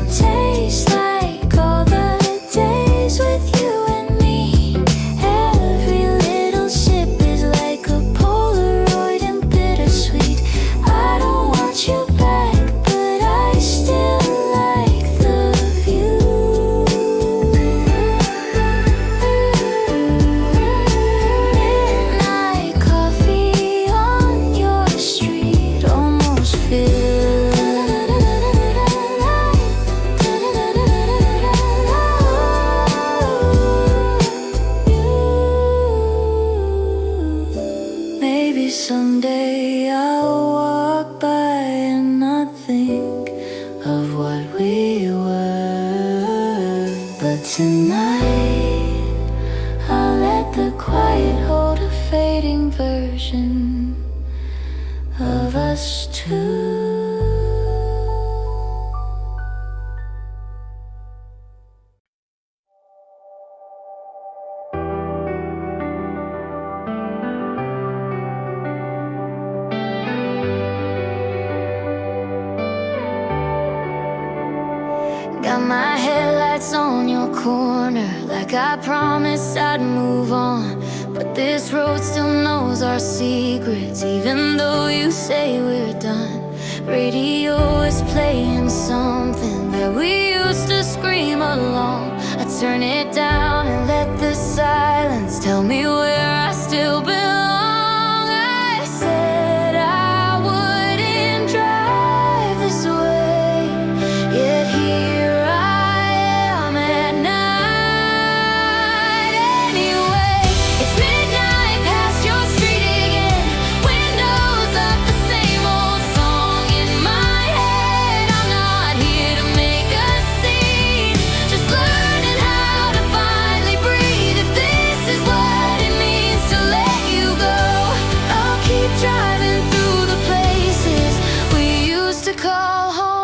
tastes like all the days with you and me. Every little sip is like a Polaroid and bittersweet. I don't want you back, but I still like the view. Midnight coffee on your street almost feels maybe someday I'll walk by and not think of what we were. But tonight I'll let the quiet hold a fading version of us two. Got my headlights on your corner, like I promised I'd move on. But this road still knows our secrets, even though you say we're done. Radio is playing something that we used to scream along. I turn it down and let the silence tell me where I still belong. I said I wouldn't drive this way, yet here I am at night. Anyway, it's midnight past your street again, windows up, the same old song in my head. I'm not here to make a scene, just learning how to finally breathe. If this is what it means to let you go, I'll keep driving through the places we used to call home.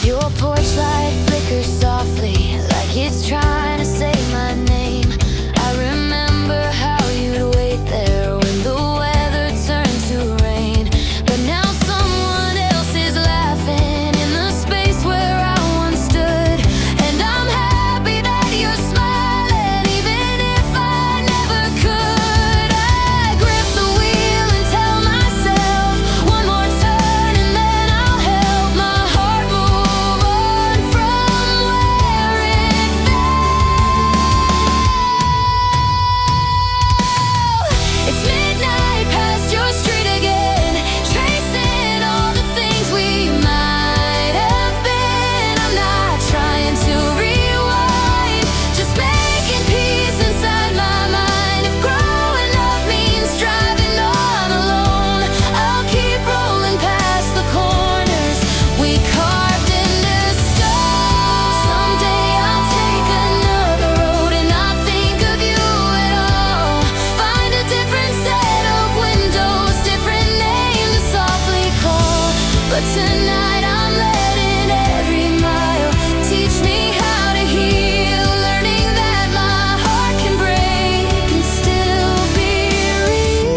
Your porch light flickers softly, like it's trying to say my name. I remember how you'd wait there when the weather turned to rain. But now someone else is laughing in the space where I once stood. And I'm happy that you're smiling, even if I never could. I grip the wheel and tell myself one more turn, and then I'll help my heart move on from where it fell. It's midnight past your street again, tracing all the things we might have been. I'm not trying to rewind, just making peace inside my mind. If growing up means driving on alone, I'll keep rolling past the corners we carved into stone. Someday I'll take another road and not think of you at all. Find a different set of windows, different name to softly call. But tonight I'm letting every mile teach me how to heal, learning that my heart can break and still be real.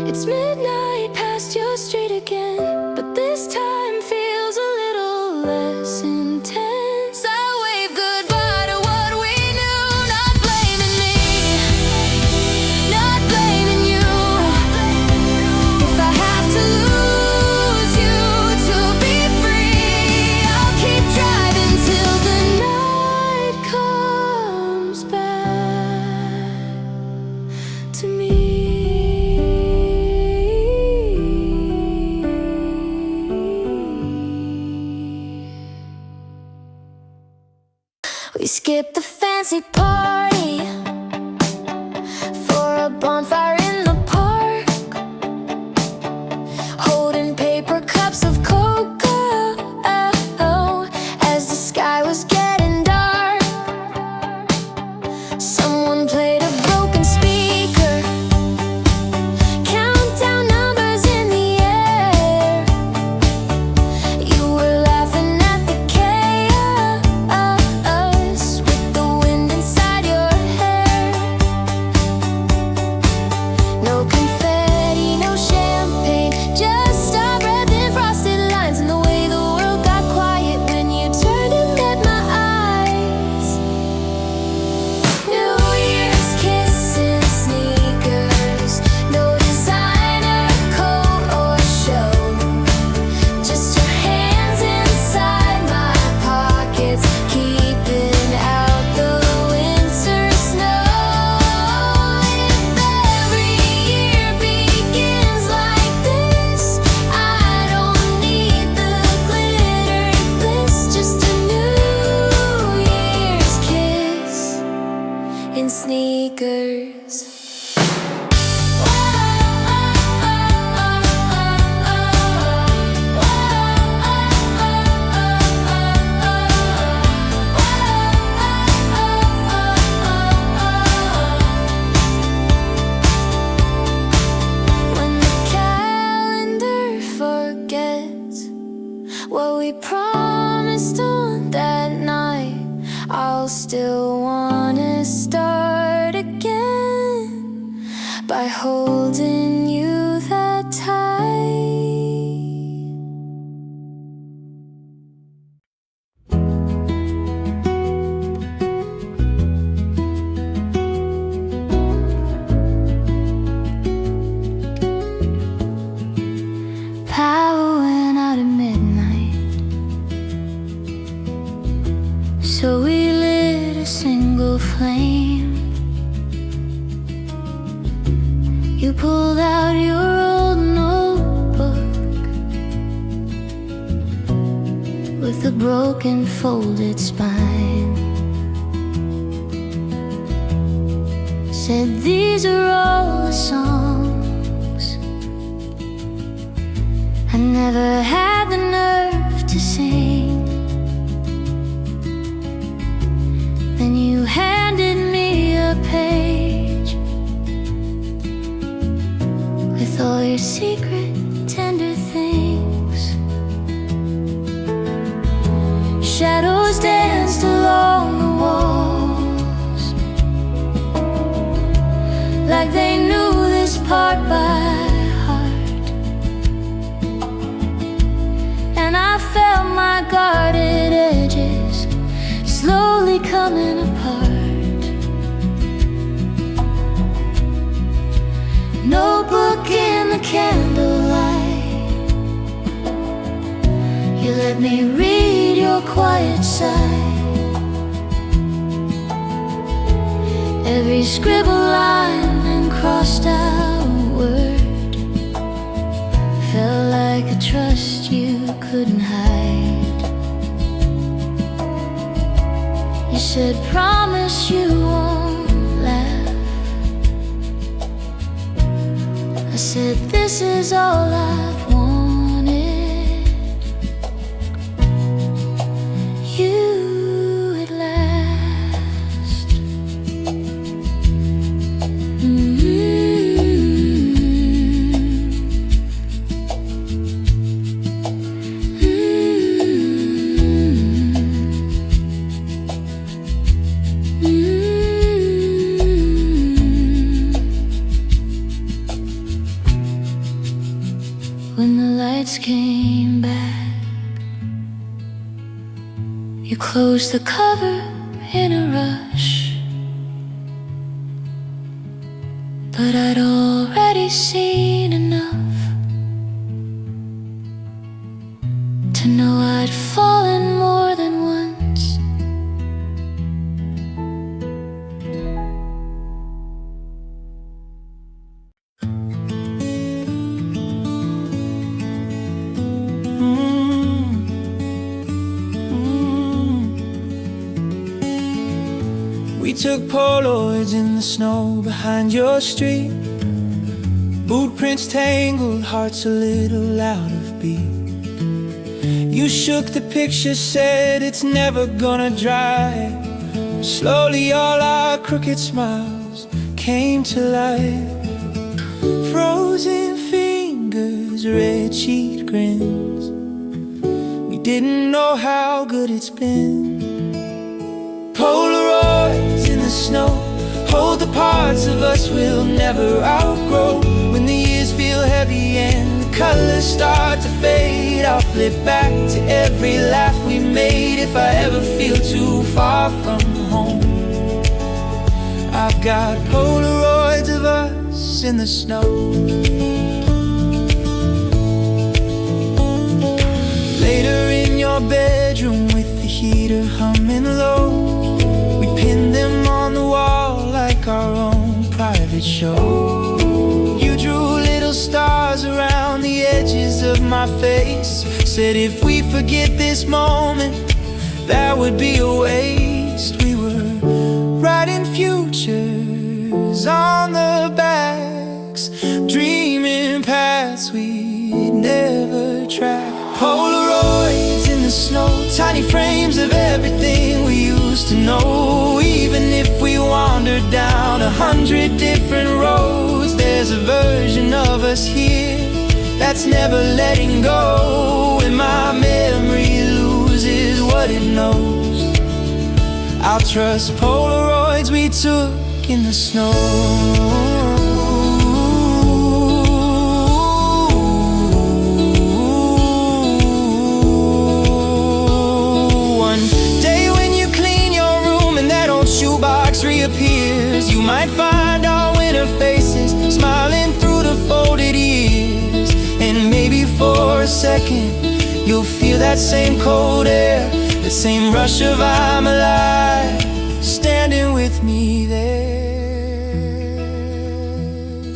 It's midnight past your street again, but this time feels a little less intense. I wave goodbye to what we knew, not blaming me, not blaming you. If I have to lose we party for a bonfire in the park, holding paper cups of cocoa as the sky was getting dark. Someone played a broken speaker, countdown numbers in the air. You were laughing at the chaos with the wind inside your hair. No confetti, no champagne, just our breath in frosted lines, and the way the world got quiet when you turned and met my eyes. New Year's kiss in sneakers, no designer coat or show, just your hands inside my pockets, keeping out the winter snow. If every year begins like this, I don't need the glittered bliss, just a New Year's kiss in sneakers. When the calendar forgets what we promised on that night, I'll still wanna start again by holding you that tight. Power went out at midnight, so we lit a single flame. You pulled out your old notebook with a broken folded spine. Said these are all the songs I never had the nerve to sing. Then you handed me a page with all your secret, tender things. Shadows danced along the walls like they knew this part by heart, and I felt my guarded edges slowly coming apart. Notebook in the candlelight, you let me read your quiet side. Every scribbled line and crossed out word felt like a trust you couldn't hide. You said, promise you won't laugh. I said, this is all I've wanted. You at last. When the lights came back, you closed the cover in a rush, but I'd already seen enough to know I'd fallen more than once. We took Polaroids in the snow behind your street. Boot prints tangled, hearts a little out of beat. You shook the picture, said it's never gonna dry. Slowly all our crooked smiles came to life. Frozen fingers, red cheek grins. We didn't know how good it's been. Polaroids in the snow hold the parts of us we'll never outgrow. When the years feel heavy and the colors start to fade, I'll flip back to every laugh we made. If I ever feel too far from home, I've got Polaroids of us in the snow. Later in your bedroom with the heater humming low, we pinned them on the wall like our own private show. You drew little stars around the edges of my face. Said if we forget this moment, that would be a waste. We were writing futures on the backs, dreaming paths we'd never track. Polaroids in the snow, tiny frames of everything we used to know. Even if we wandered down 100 different roads, there's a version of us here that's never letting go. When my memory loses what it knows, I'll trust Polaroids we took in the snow. Shoebox reappears, you might find our winter faces smiling through the folded years. And maybe for a second you'll feel that same cold air, that same rush of I'm alive, standing with me there.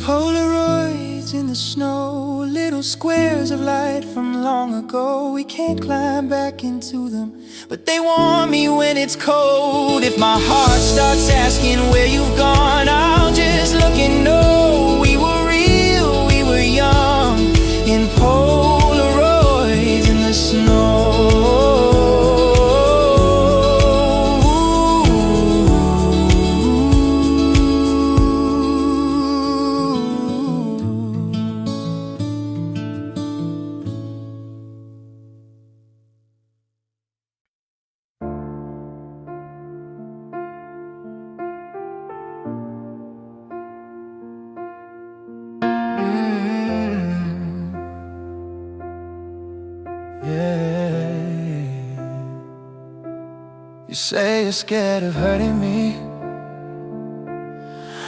Polaroids in the snow, little squares of light from long ago. We can't climb back into them, but they warm me when it's cold. If my heart starts asking where you've gone, I'll just look and know we were real, we were young, in Polaroids in the snow. You say you're scared of hurting me,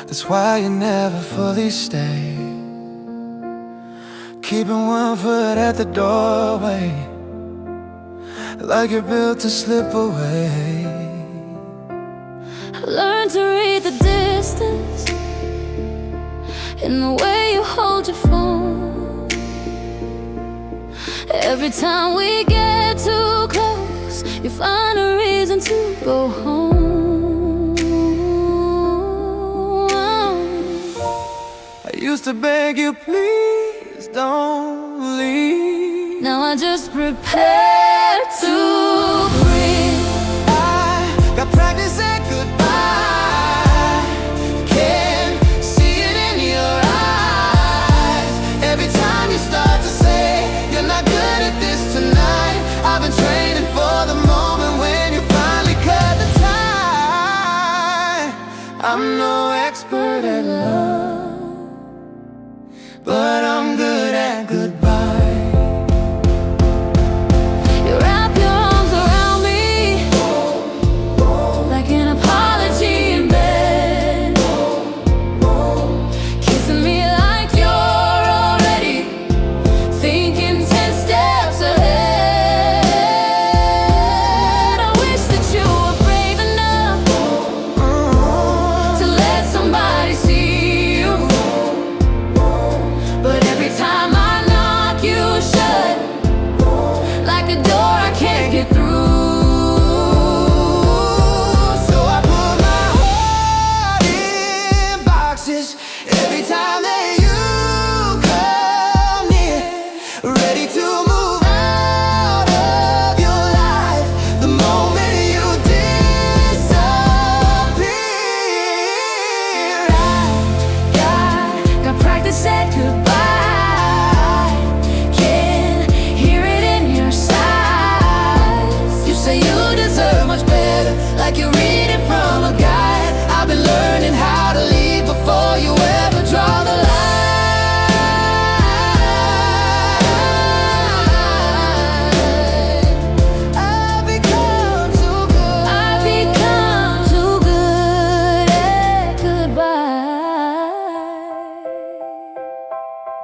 that's why you never fully stay, keeping one foot at the doorway, like you're built to slip away. I've learned to read the distance in the way you hold your phone. Every time we get too close, you find a reason to go home. I used to beg you, please don't leave. Now I just prepare to breathe. I got practice at goodbye. Can't see it in your eyes. Every time you start to say you're not good at this tonight, I've been training for the moment when you finally cut the tie. I'm no expert at love, but I'm good at goodbye. You wrap your arms around me like an apology in bed, kissing me like you're already thinking 10 steps ahead. I wish that you were brave enough to let somebody see you, but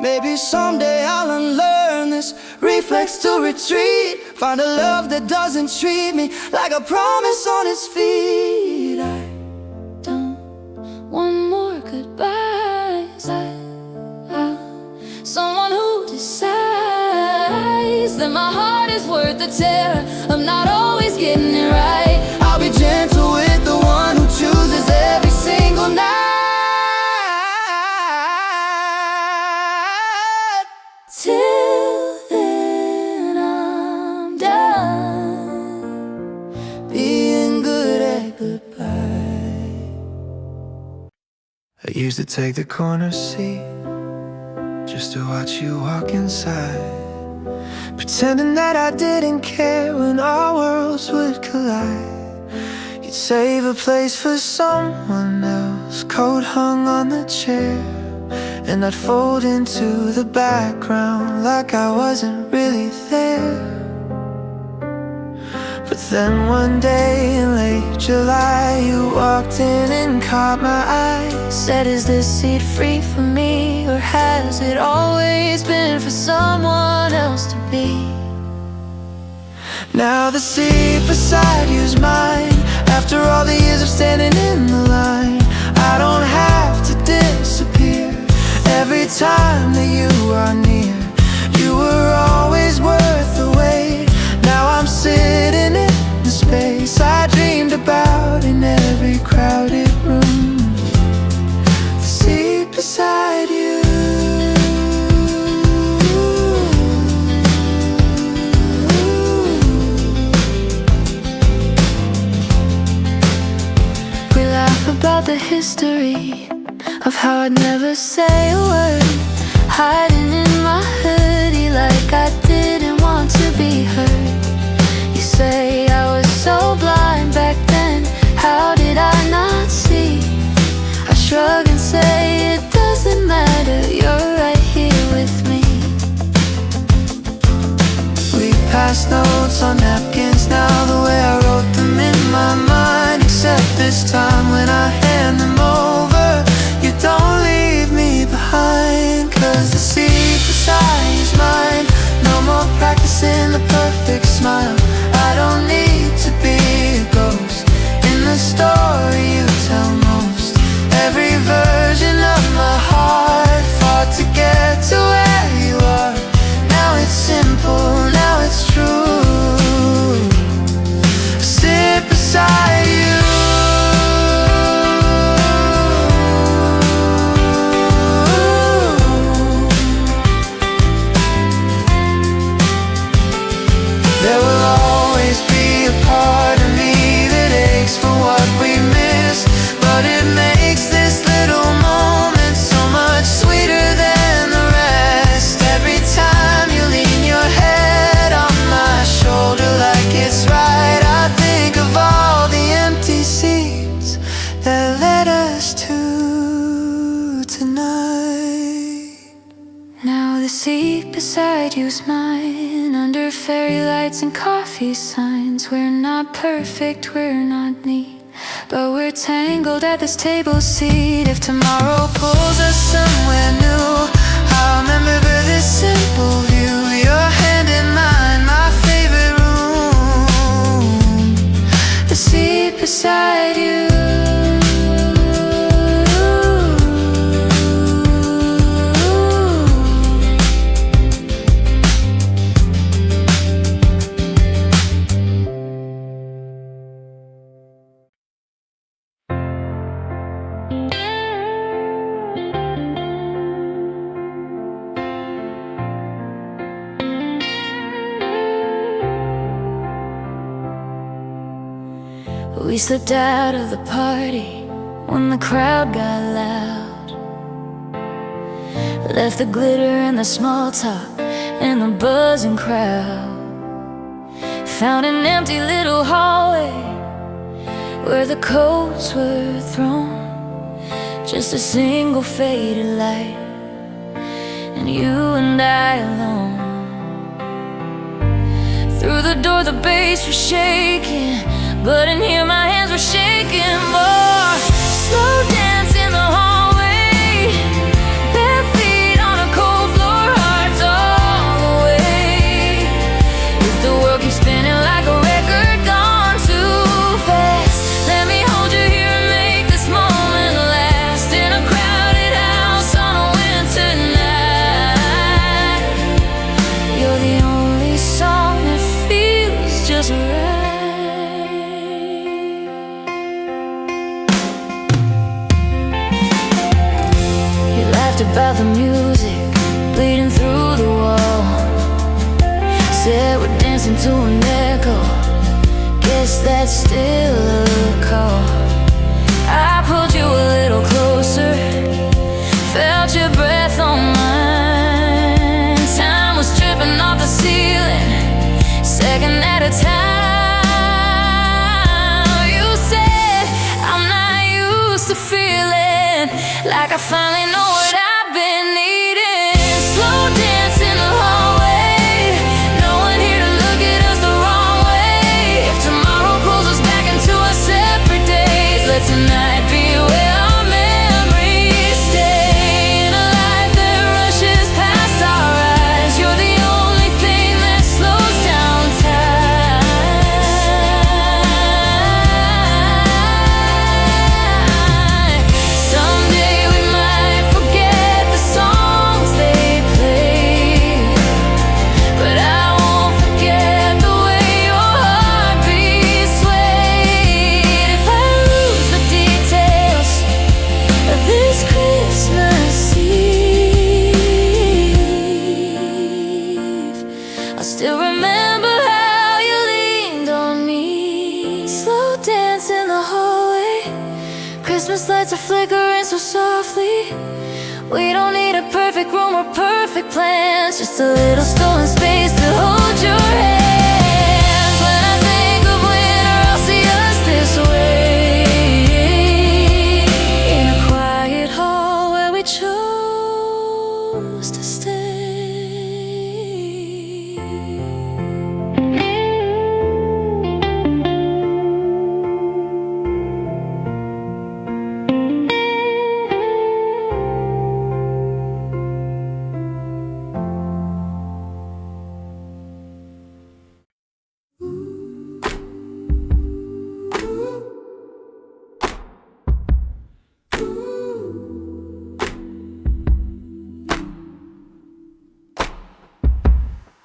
Maybe someday I'll unlearn this reflex to retreat, find a love that doesn't treat me like a promise on its feet. I don't want more goodbyes. Someone who decides that my heart is worth the tear. I'm not always getting it right. I'll be gentle with the one who chooses every single night. Till then I'm done being good at goodbye. I used to take the corner seat just to watch you walk inside, pretending that I didn't care when our worlds would collide. You'd save a place for someone else, coat hung on the chair, and I'd fold into the background like I wasn't really there. But then one day in late July, you walked in and caught my eye. Said, is this seat free for me, or has it always been for someone else to be? Now the seat beside you's mine. After all the years of standing in the line, I don't have to disappear. Every time that you are near, you were always worth the wait. Now I'm sitting in the space I dreamed about in every crowded room. The seat beside you. We laugh about the history of how I'd never say a word, hiding in my hoodie like I didn't want to be heard. You say I was so blind back then, how did I not see? I shrug and say it doesn't matter, you're right here with me. We pass notes on napkins now, the way I wrote them in my mind. Except this time when I hand them over, you don't leave me behind. Cause the seat beside you's mine. No more practicing the perfect smile. I don't need to be a ghost in the story you tell most. Every version of my heart fought to get to where you are. Now it's simple, now it's true. Sit beside you. There will always be a part of me that aches for what we missed, but it makes this little moment so much sweeter than the rest. Every time you lean your head on my shoulder like it's right, I think of all the empty seats that led us to tonight. Now the seat beside you's mine, under fairy lights and coffee signs. We're not perfect, we're not neat, but we're tangled at this table seat. If tomorrow pulls us somewhere new, I'll remember this simple view. Your hand in mine, my favorite room. The seat beside you. We slipped out of the party when the crowd got loud. Left the glitter and the small talk and the buzzing crowd. Found an empty little hallway where the coats were thrown. Just a single faded light and you and I alone. Through the door the bass was shaking, but in here my hands were shaking more. Slow dance in the hallway, bare feet on a cold floor. music bleeding through the wall. Said we're dancing to an echo, guess that's still a call. I pulled you a little closer, felt your breath on mine. Time was dripping off the ceiling, second at a time. You said I'm not used to feeling like I finally know what I've been needing. Slow dance in the hallway, no one here to look at us the wrong way. If tomorrow pulls us back into our separate days, let tonight be where our memories stay. In a life that rushes past our eyes, you're the only thing that slows down time. Someday we might forget the songs they play, but I won't forget the way your heartbeat swayed. If I lose the details of this Christmas Eve, I'll still remember how you leaned on me. Slow dance in the hallway, Christmas lights are flickering so softly. We don't need a perfect room or perfect plans, just a little stolen space to hold your hands. When I think of winter, I'll see us this way, in a quiet hall where we chose to stay.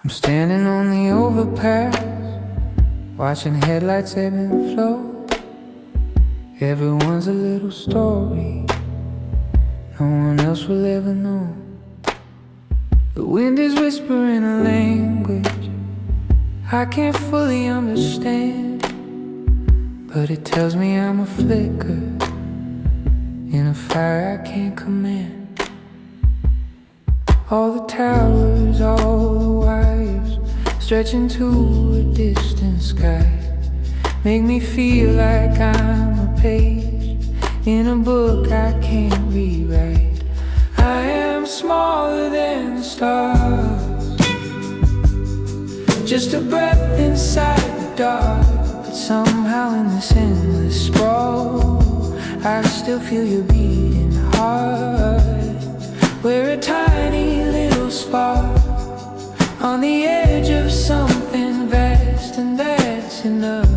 I'm standing on the overpass, watching headlights ebb and flow. Everyone's a little story no one else will ever know. The wind is whispering a language I can't fully understand, but it tells me I'm a flicker in a fire I can't command. All the towers, all the wires, stretching to a distant sky, make me feel like I'm a page in a book I can't rewrite. I am smaller than the stars, just a breath inside the dark, but somehow in this endless sprawl I still feel your beating heart. We're a tiny little spark on the edge of something vast, and that's enough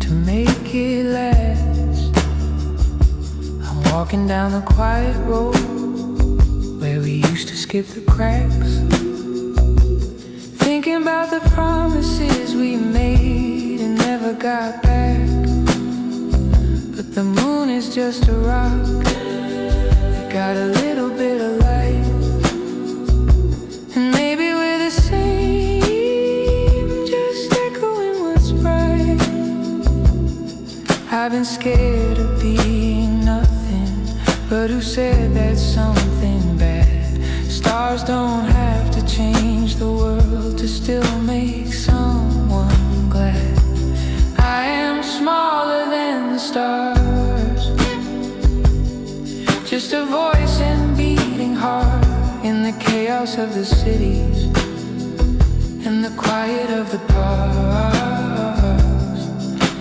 to make it last. I'm walking down the quiet road where we used to skip the cracks, thinking about the promises we made and never got back. But the moon is just a rock, got a little bit of light, and maybe we're the same, just echoing what's right. I've been scared of being nothing, but who said that's something bad? Stars don't have to change the world to still make someone glad. I am smaller than the stars, just a voice and beating heart in the chaos of the cities and the quiet of the past.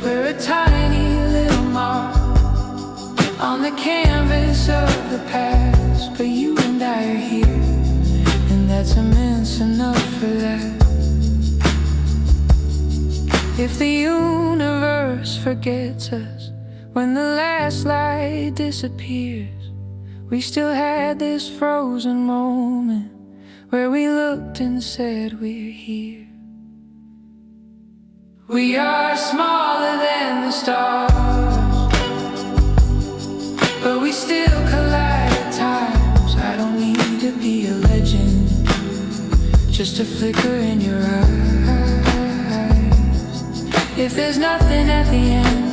We're a tiny little mark on the canvas of the past, but you and I are here, and that's immense enough for that. If the universe forgets us when the last light disappears, we still had this frozen moment where we looked and said we're here. We are smaller than the stars, but we still collide at times. be a legend, just a flicker in your eyes. If there's nothing at the end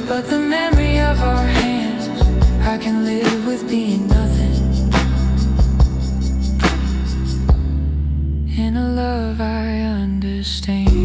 but the memory of our hands, I can live with being nothing in a love I understand.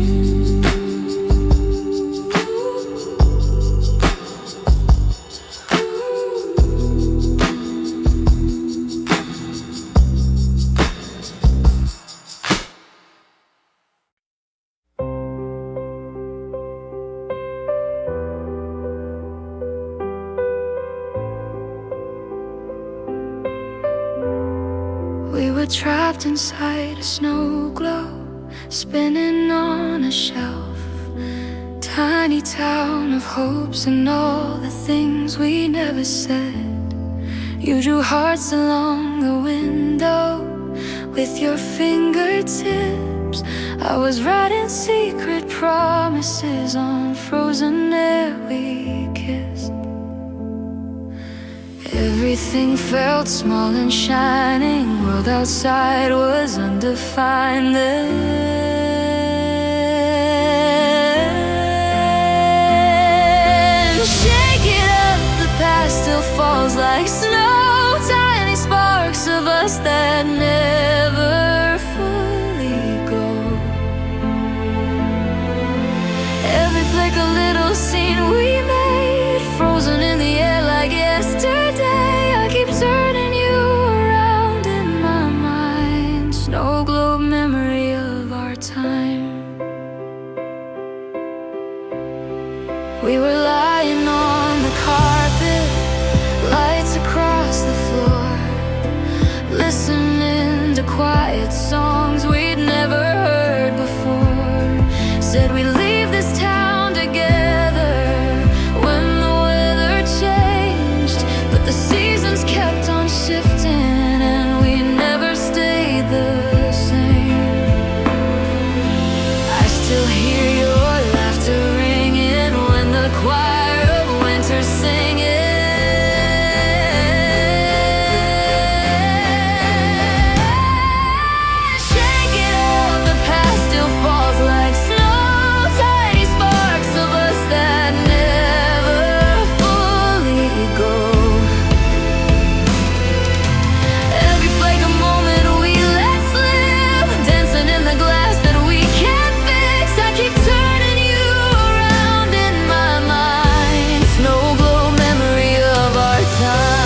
We were trapped inside a snow globe, spinning on a shelf. Tiny town of hopes and all the things we never said. You drew hearts along the window with your fingertips. I was writing secret promises on frozen air we kissed. Everything felt small and shining, world outside was undefined then. Shake it up, the past still falls like snow, tiny sparks of us that never fully go. Every flick a little scene we made, frozen in the air like yesterday. I keep turning you around in my mind, snow globe memory of our time. We were lying on the carpet, lights across the floor, listening to quiet songs we'd never heard before. Said we'd leave this town together when the weather changed, but the seasons kept on shifting and we never stayed the same. I still hear your laughter ringing when the choir of winter singing. Shake it up, the past still falls like snow, tiny sparks of us that never fully go. Every flake a moment we let slip, dancing in the glass that we can't fix. I keep turning you around in my mind, snow glow memory of our time.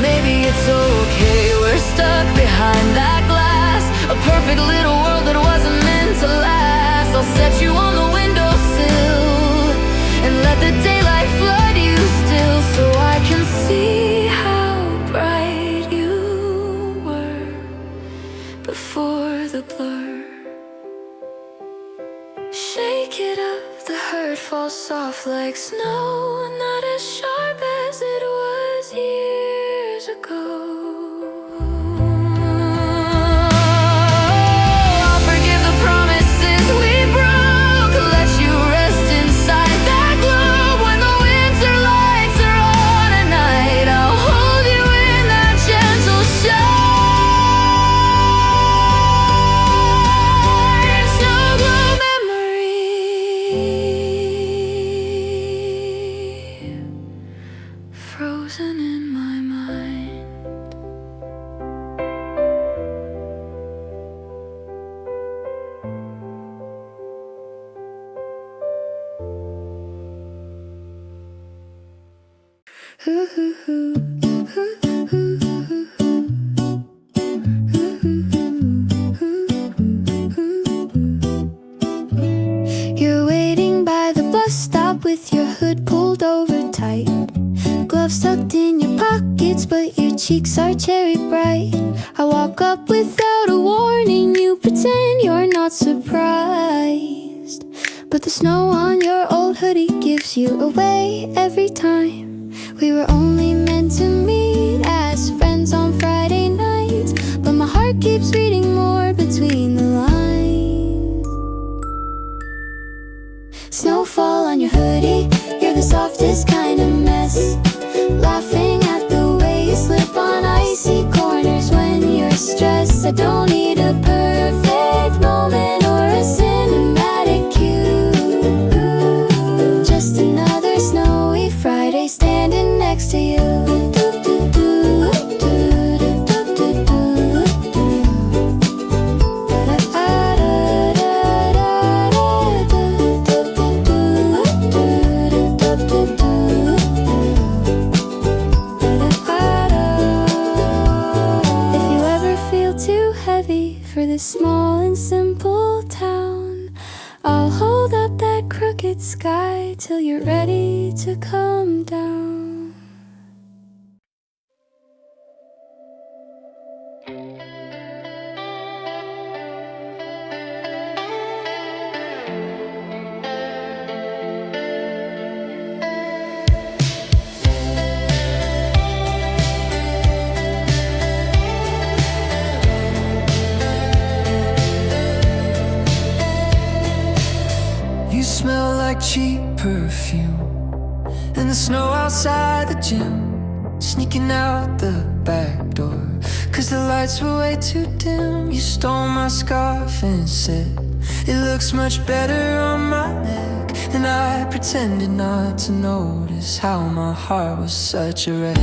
Maybe it's okay, we're stuck behind that glass, a perfect little world that wasn't meant to last. I'll set you on the windowsill and let the daylight flood you still, so I can see how bright you were before the blur. Shake it up, the hurt falls soft like snow, not as sharp as it was years ago. I'll forgive the promises we broke, let you rest inside that globe. When the winter lights are on at night, I'll hold you in that gentle shine, snow glow memory, frozen in my mind. You're waiting by the bus stop with your hood pulled over tight, gloves tucked in your pockets, but your cheeks are cherry bright. I walk up without a warning, you pretend you're not surprised, but the snow on your old hoodie gives you away every time. We were only meant to meet as friends on Friday nights, but my heart keeps reading more between the lines. Snowfall on your hoodie, you're the softest kind of mess. dress, laughing at the way you slip on icy corners when you're stressed. I don't need a perfect moment or a cinematic cue, just another snowy Friday standing next to you. For this small and simple town, I'll hold up that crooked sky till you're ready to come down. You smell like cheap perfume and the snow outside the gym, sneaking out the back door, 'cause the lights were way too dim. You stole my scarf and said it looks much better on my neck, and I pretended not to notice how my heart was such a wreck.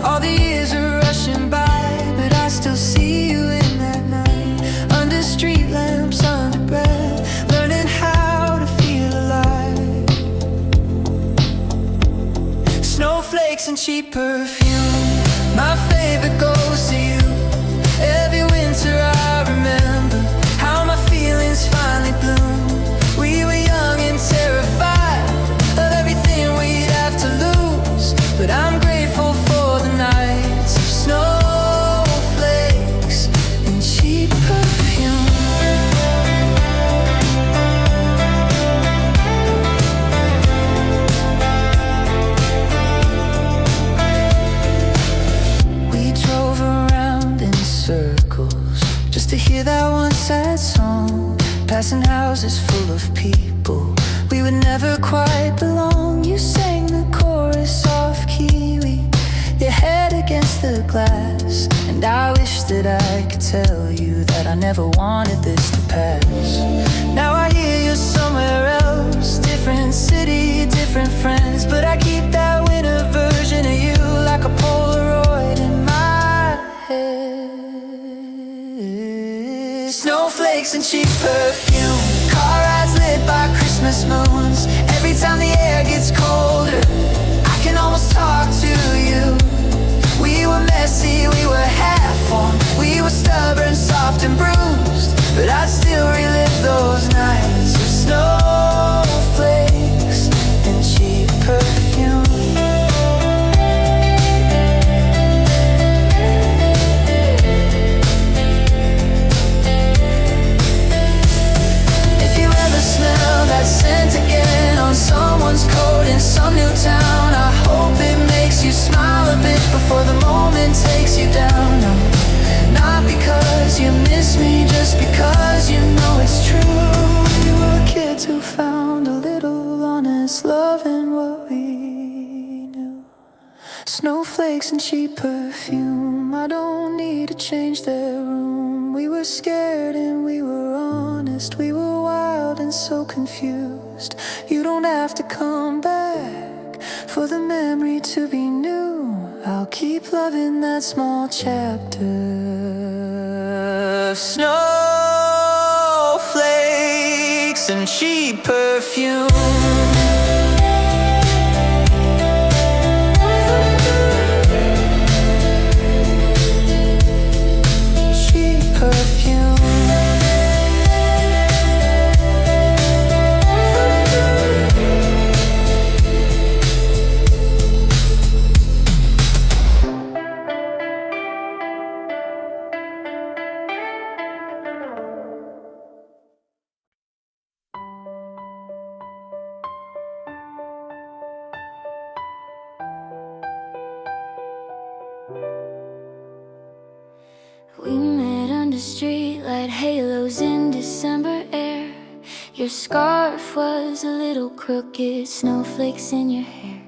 All the years are rushing by, but I still see you in that night, under street lamps, under breath, learning how to feel alive. Snowflakes and cheap perfume, my favorite goes to you. Every winter I remember how my feelings finally bloom. We were young and terrified of everything we'd have to lose, but I'm grateful for the nights of snowflakes and cheap perfume. We drove around in circles just to hear that one sad song, passing houses full of people we would never quite belong. You sang the chorus off key, your head against the glass, and I wish that I could tell you that I never wanted this to pass. Now I hear you're somewhere else, different city, different friends, but I keep that winter version of you like a Polaroid in my head. Snowflakes and cheap perfume, car rides lit by Christmas moons. Every time the air gets colder, I can almost talk to you. We were messy, we were half-formed, we were stubborn, soft and bruised, but I'd still relive those nights of snowflakes and cheap perfume. If you ever smell that scent again on someone's coat in some new town, I hope it makes you smile a bit before the moment takes you down. No, not because you miss me, just because you know it's true. You were kids who found a little honest love in what we knew. Snowflakes and cheap perfume, I don't need to change their room. We were scared and we were honest, we were wild and so confused. You don't have to come back for the memory to be new. I'll keep loving that small chapter of snowflakes and cheap perfume. We met under streetlight halos in December air. Your scarf was a little crooked, snowflakes in your hair.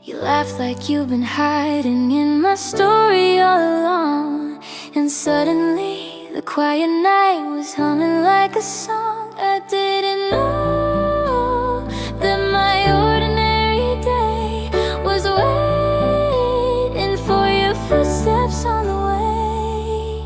You You laugh like you've been hiding in my story all along. And suddenly the quiet night was humming like a song. I didn't know that my ordinary day was waiting for your footsteps on the way.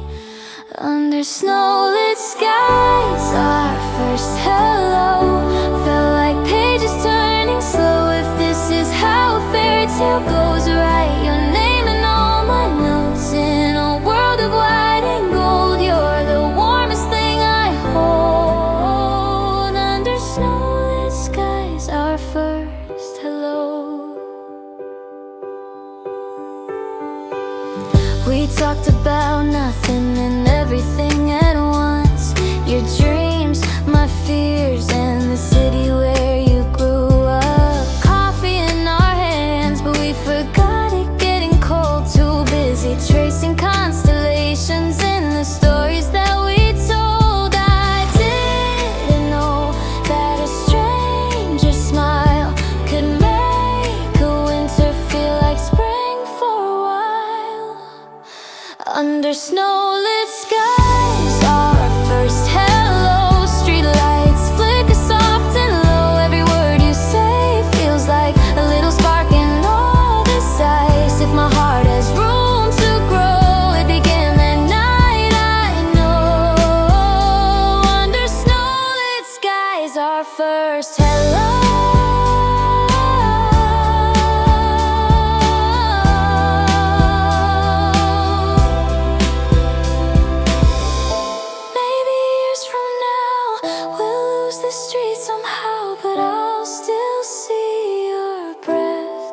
Under snow-lit skies, our first hello felt like pages turning slow. If this is how a fairy tale goes, write your name in all my notes. In a world of white and gold, you're the warmest thing I hold. Under snow-lit skies, our first hello. We talked about nothing and everything at once. Your dreams, my fears, and the city where you grew up. Coffee in our hands, but we forgot it getting cold. Too busy tracing constellations in the stories that we told. I didn't know that a stranger's smile could make a winter feel like spring for a while. Under snow-lit skies, our first hello. Streetlights flicker soft and low. Every word you say feels like a little spark in all this ice. If my heart has room to grow, it began that night, I know. Under snow-lit skies, our first hello. Maybe years from now we'll lose the street somehow, but I'll still see your breath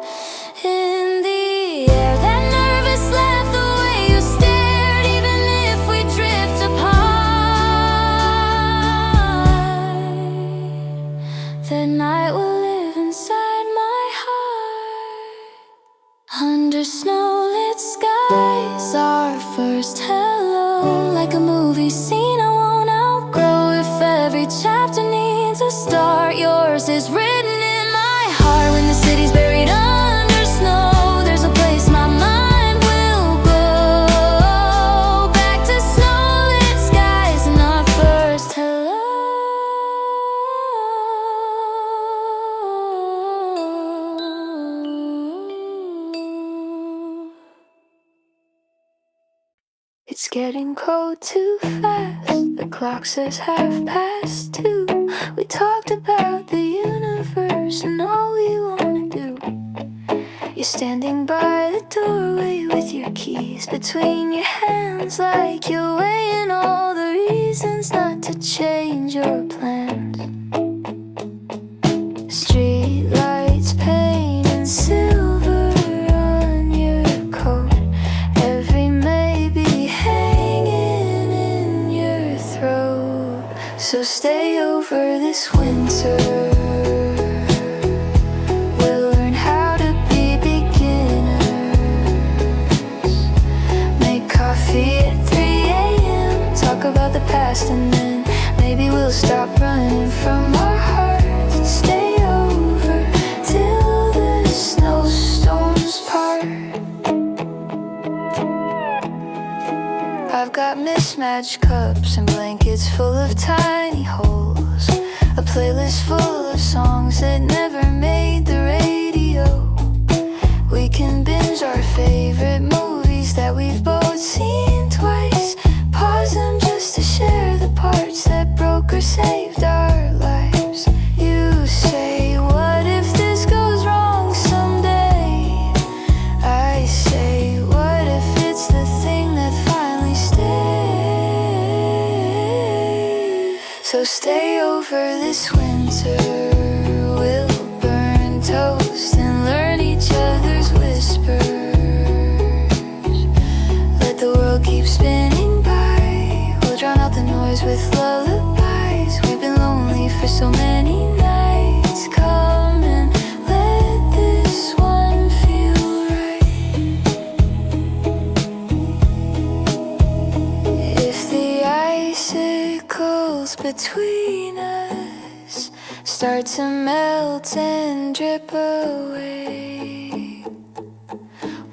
in the air. That nervous laugh, the way you stared, even if we drift apart. That night will live inside my heart. Under snow-lit skies, our first hello. Like a movie scene I won't outgrow. If every chapter needs a start, yours is written in my heart. When the city's buried under snow, there's a place my mind will go. Back to snow-lit skies and our first hello. It's getting cold too fast. The clock says 2:30. We talked about the universe and all we wanna do. You're standing by the doorway with your keys between your hands, like you're weighing all the reasons not to change your plans. Street lights painting silver on your coat. Every maybe hanging in your throat. So stay over this winter. We'll learn how to be beginners. Make coffee at 3 a.m. Talk about the past and then maybe we'll stop running from our hearts and stay over till the snowstorms part. I've got mismatched cups and blankets full of tiny holes. A playlist full of songs that never made the radio. We can binge our favorite movies that we've both seen twice. Pause them just to share the parts that broke or saved our lives. You say, what if this goes wrong someday? I say, what if it's the thing that finally stays? So stay over this winter. We'll burn toast and learn each other's whispers. Let the world keep spinning by. We'll drown out the noise with lullabies. We've been lonely for so many nights. Come and let this one feel right. If the icicles between us start to melt and drip away,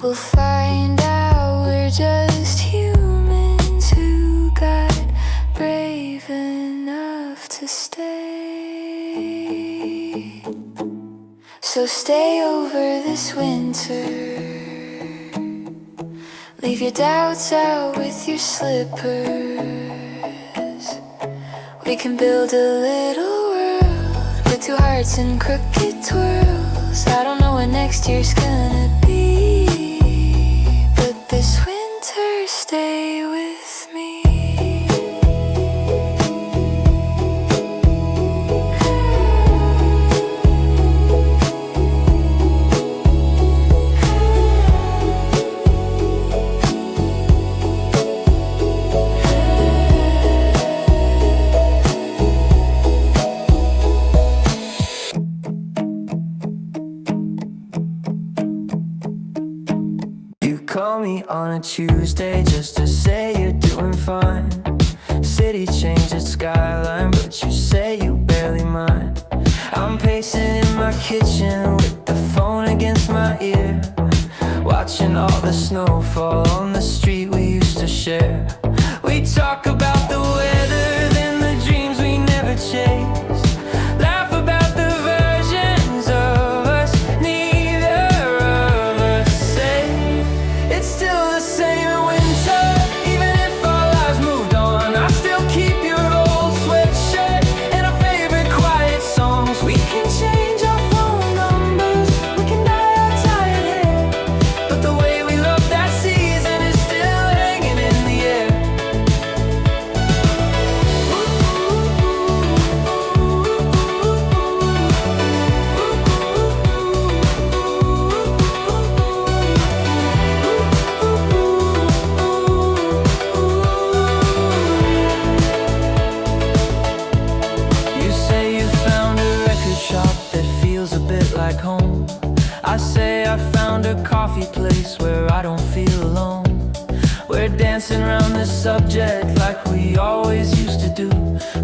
We'll find out we're just humans who got brave enough to stay. So stay over this winter. Leave your doubts out with your slippers. We can build a little world with two hearts and crooked twirls. I don't know what next year's gonna be, but this winter stay with me. Call me on a Tuesday just to say you're doing fine. City changed its skyline, but you say you barely mind. I'm pacing in my kitchen with the phone against my ear, watching all the snow fall on the street we used to share. We talk about the weather, then the dreams we never chased. Laugh about the versions of us neither of us say. It's still the same in winter, even if our lives moved on. I still keep your old sweatshirt and our favorite quiet songs. We can change our phone numbers, we can dye our tired hair, but the way we loved that season is still hanging in the air. You say you found a record shop that feels a bit like home. I say I found a coffee place where I don't feel alone. We're dancing around this subject like we always used to do,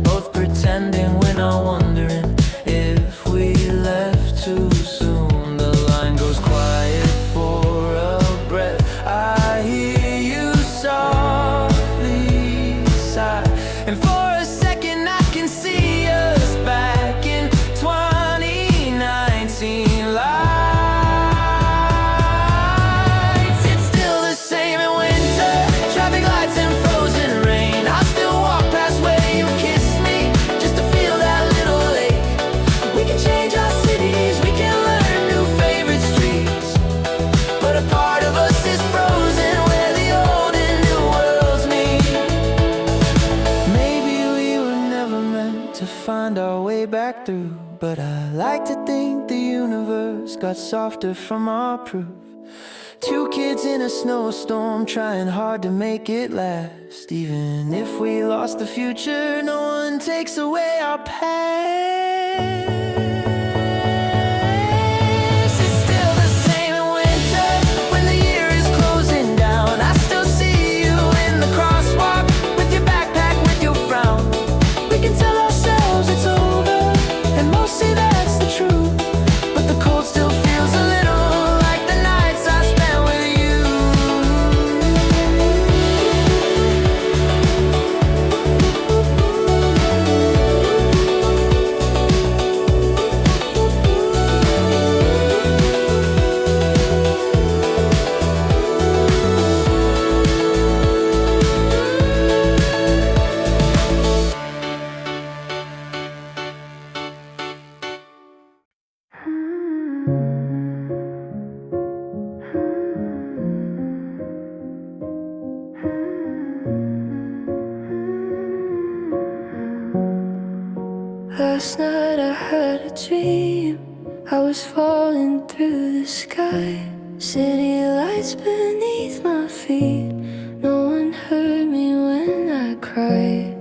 both pretending we're not wondering if we left too soon. The line goes quiet for a breath. I hear you softly sigh, and for a second I can see us back in 2019 lights. It's still the same in winter, traffic lights and frozen rain. I still walk past where you kissed me just to feel that little ache. We can change our cities, we can learn new favorite streets, but a part of us is frozen where the old and new worlds meet. Maybe we were never meant to find our way back through, but I like to think the universe got softer from our proof. Two kids in a snowstorm trying hard to make it last. Even if we lost the future, no one takes away our past. It's still the same in winter, when the year is closing down. I still see you in the crosswalk with your backpack, with your frown. We can tell ourselves it's over, and most say that's the truth, but the cold still feels a little like the nights I spent with you. Last night I had a dream, I was falling through the sky. City lights beneath my feet, no one heard me when I cried.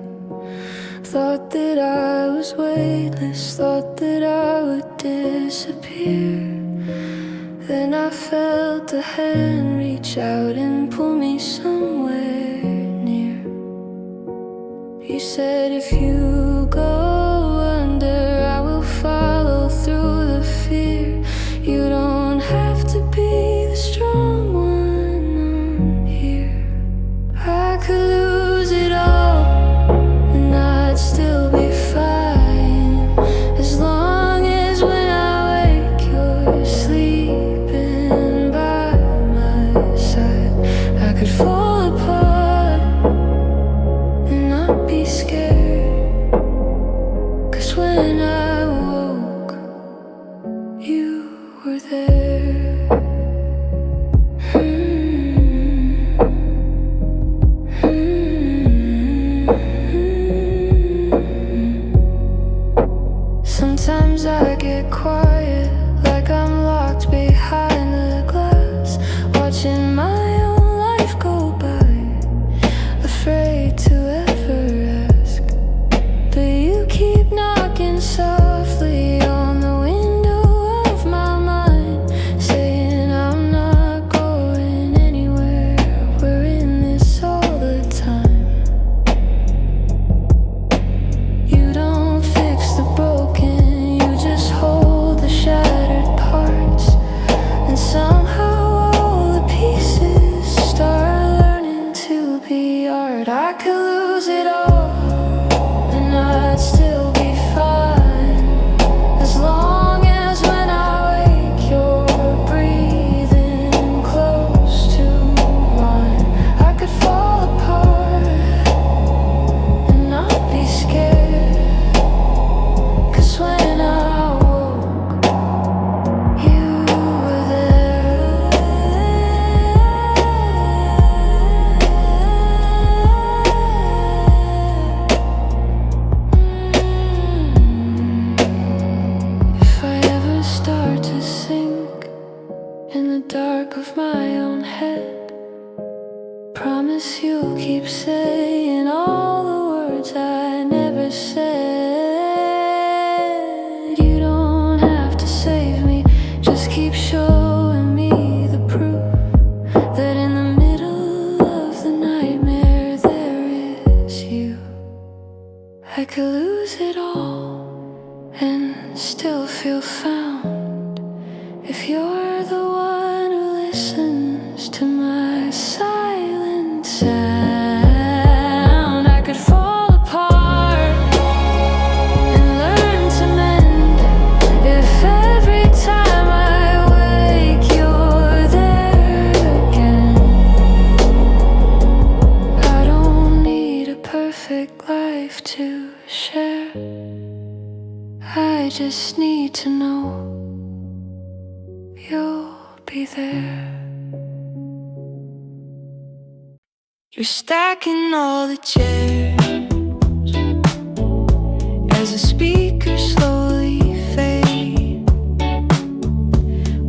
Thought that I was weightless, thought that I would disappear. Then I felt a hand reach out and pull me somewhere near. You said if you go under, I will follow through the fear. You don't have to be the strong one. could fall apart and not be scared. 'Cause when I woke, you were there. Sometimes I get quiet, like I'm locked behind the glass, watching my own life go by, afraid to ever ask. But you keep knocking softly on the window of my mind, saying I'm not going anywhere, we're in this all the time. You don't fix the broken, you just hold the shattered parts, and somehow all the pieces start learning to be art. I could lose it all and I'd still be fine, as long as when I wake you're breathing close to mine. I could fall apart and not be scared, 'cause when I woke, you were there. If I ever start to sink in the dark of my own head, promise you'll keep saying all the words I never said. You don't have to save me, just keep showing me the proof that in the middle of the nightmare there is you. I could lose it all and still feel found, if you're the one who listens to my silent sound. I could fall apart and learn to mend, if every time I wake you're there again. I don't need a perfect life to share, I just need to know you'll be there. You're stacking all the chairs as the speakers slowly fade,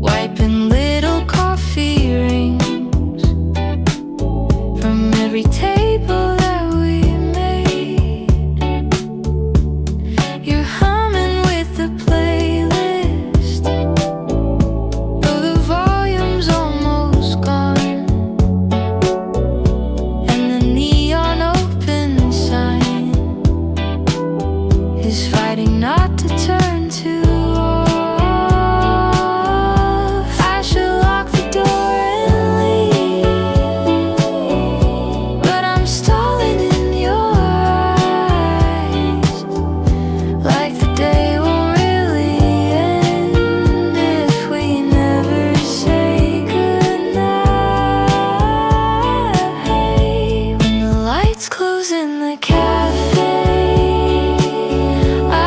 wiping little coffee rings from every table that we made. You're humming with the playlist, though the volume's almost gone, and the neon open sign is fighting not to turn to off. I should lock the door and leave, but I'm stalling in your eyes, like the day won't really end if we never say goodnight. When the lights close in the cafe,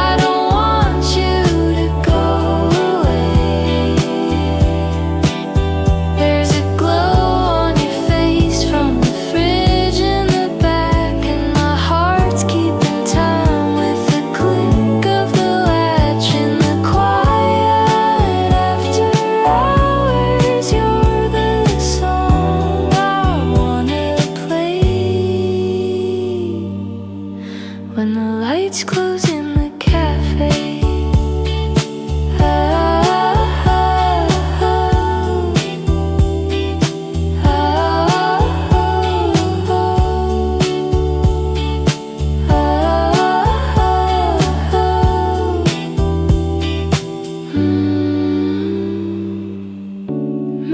I don't want you to go away. There's a glow on your face from the fridge in the back, and my heart's keeping time with the click of the latch in the quiet after hours. You're the song I wanna play when the lights close in the cafe.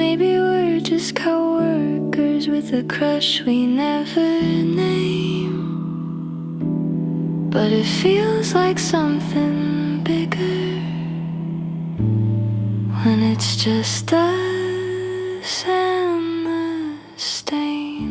Maybe we're just coworkers with a crush we never name, but it feels like something bigger when it's just us and the stain.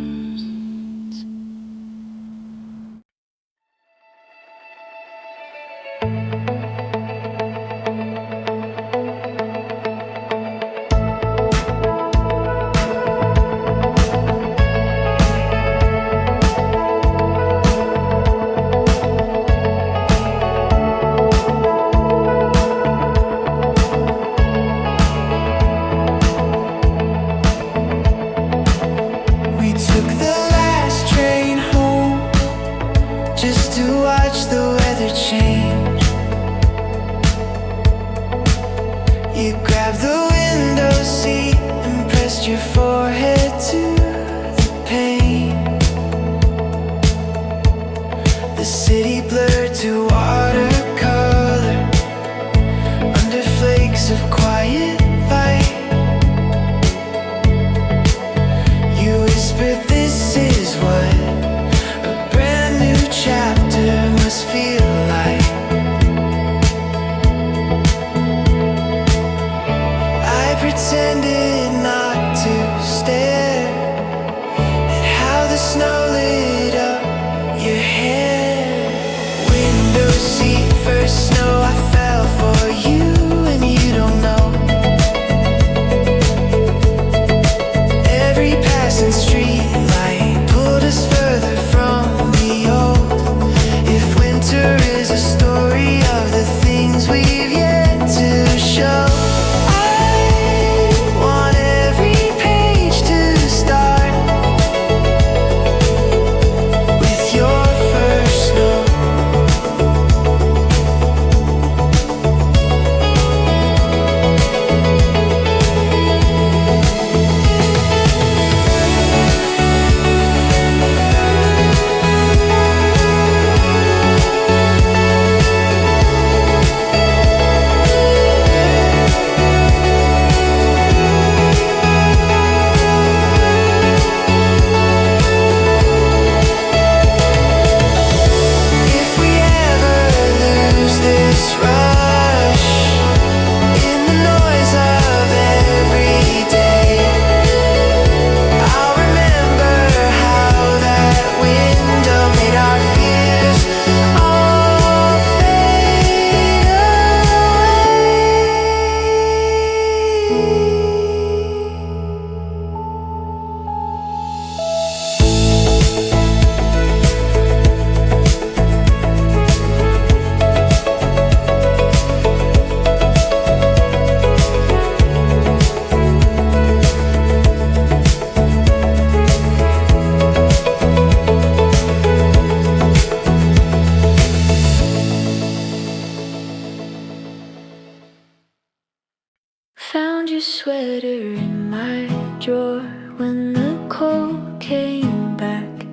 sweater in my drawer when the cold came back.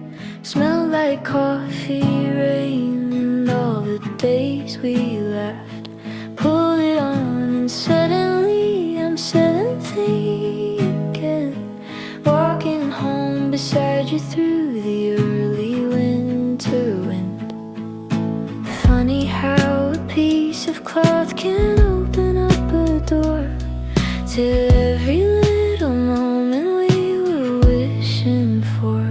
Smelled like coffee rain and all the days we laughed. Pulled it on and suddenly I'm 70 again. Walking home beside you through the early winter wind. Funny how a piece of cloth can open up a door to every little moment we were wishing for.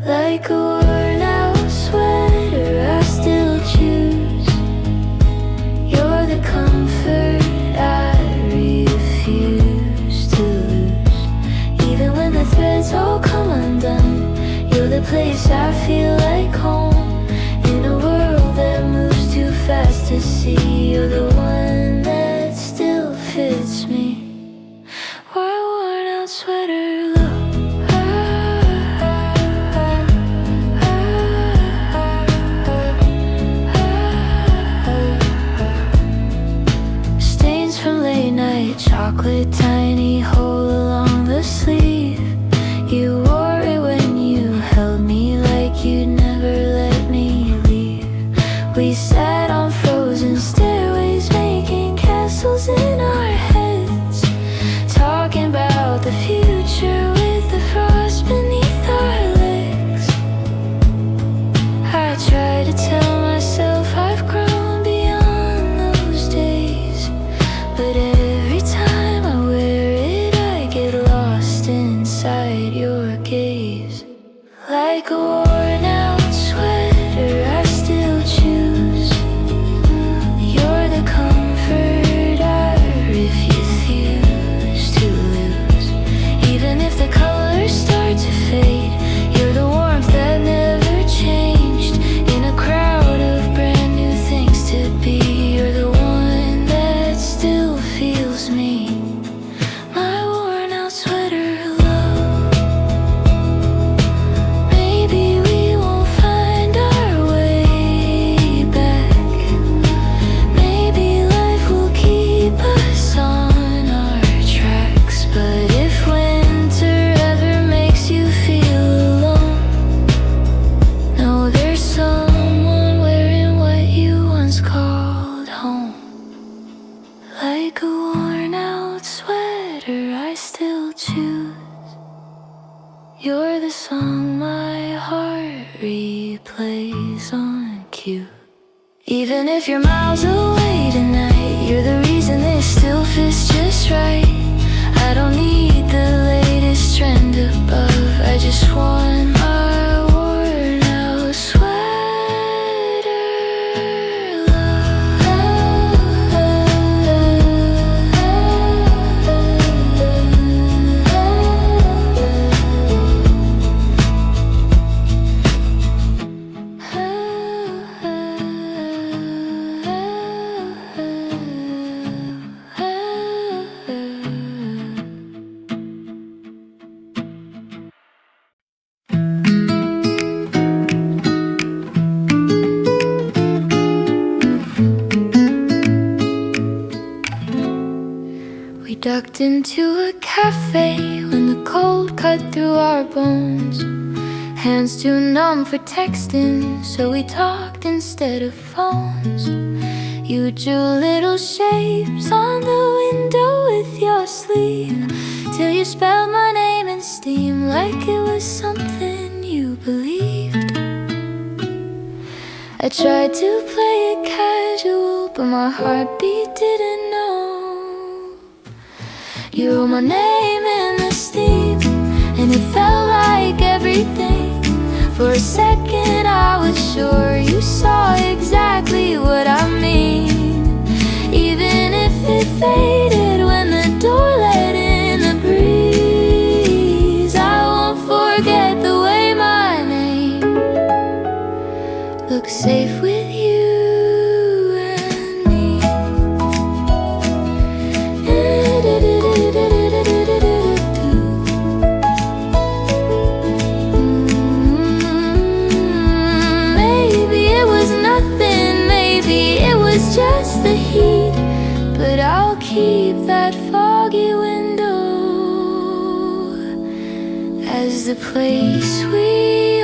Like a worn out sweater I still choose. You're the comfort I refuse to lose. Even when the threads all come undone, you're the place I feel like home. In a world that moves too fast to see, you're the one that still fits me. Why worn out sweater look? Stains from late night chocolate, tiny hole along the sleeve. You wore it when you held me like you'd never let me leave. We sat on frozen stairways, making castles in our heads, talking about the future with the frost beneath our legs. I try to tell myself I've grown beyond those days, but every time I wear it I get lost inside your gaze. Like a worn out sweater I still choose. You're the comfort I refuse to lose. Even if the colors start to fade, you're the warmth that never changed. In a crowd of brand new things to be, you're the one that still feels me. My worn out sweater love. Maybe we won't find our way back. Maybe life will keep us on our tracks. But if winter ever makes you feel alone, know there's someone wearing what you once called home. Like a worn out sweater I still choose. You're the song my heart replays on cue. Even if you're miles away tonight, you're the reason this still fits just right. I don't need the latest trend above, I just want my worn out sweater We ducked into a cafe when the cold cut through our bones. Hands too numb for texting, so we talked instead of phones. You drew little shapes on the window with your sleeve, till you spelled my name in steam like it was something you believed. I tried to play it casual, but my heartbeat didn't know. You wrote my name in the steam, and it felt like everything. For a second I was sure you saw exactly what I mean. Even if it faded when the door let in the breeze, I won't forget the way my name looks safe with you. Just the heat, but I'll keep that foggy window is the place we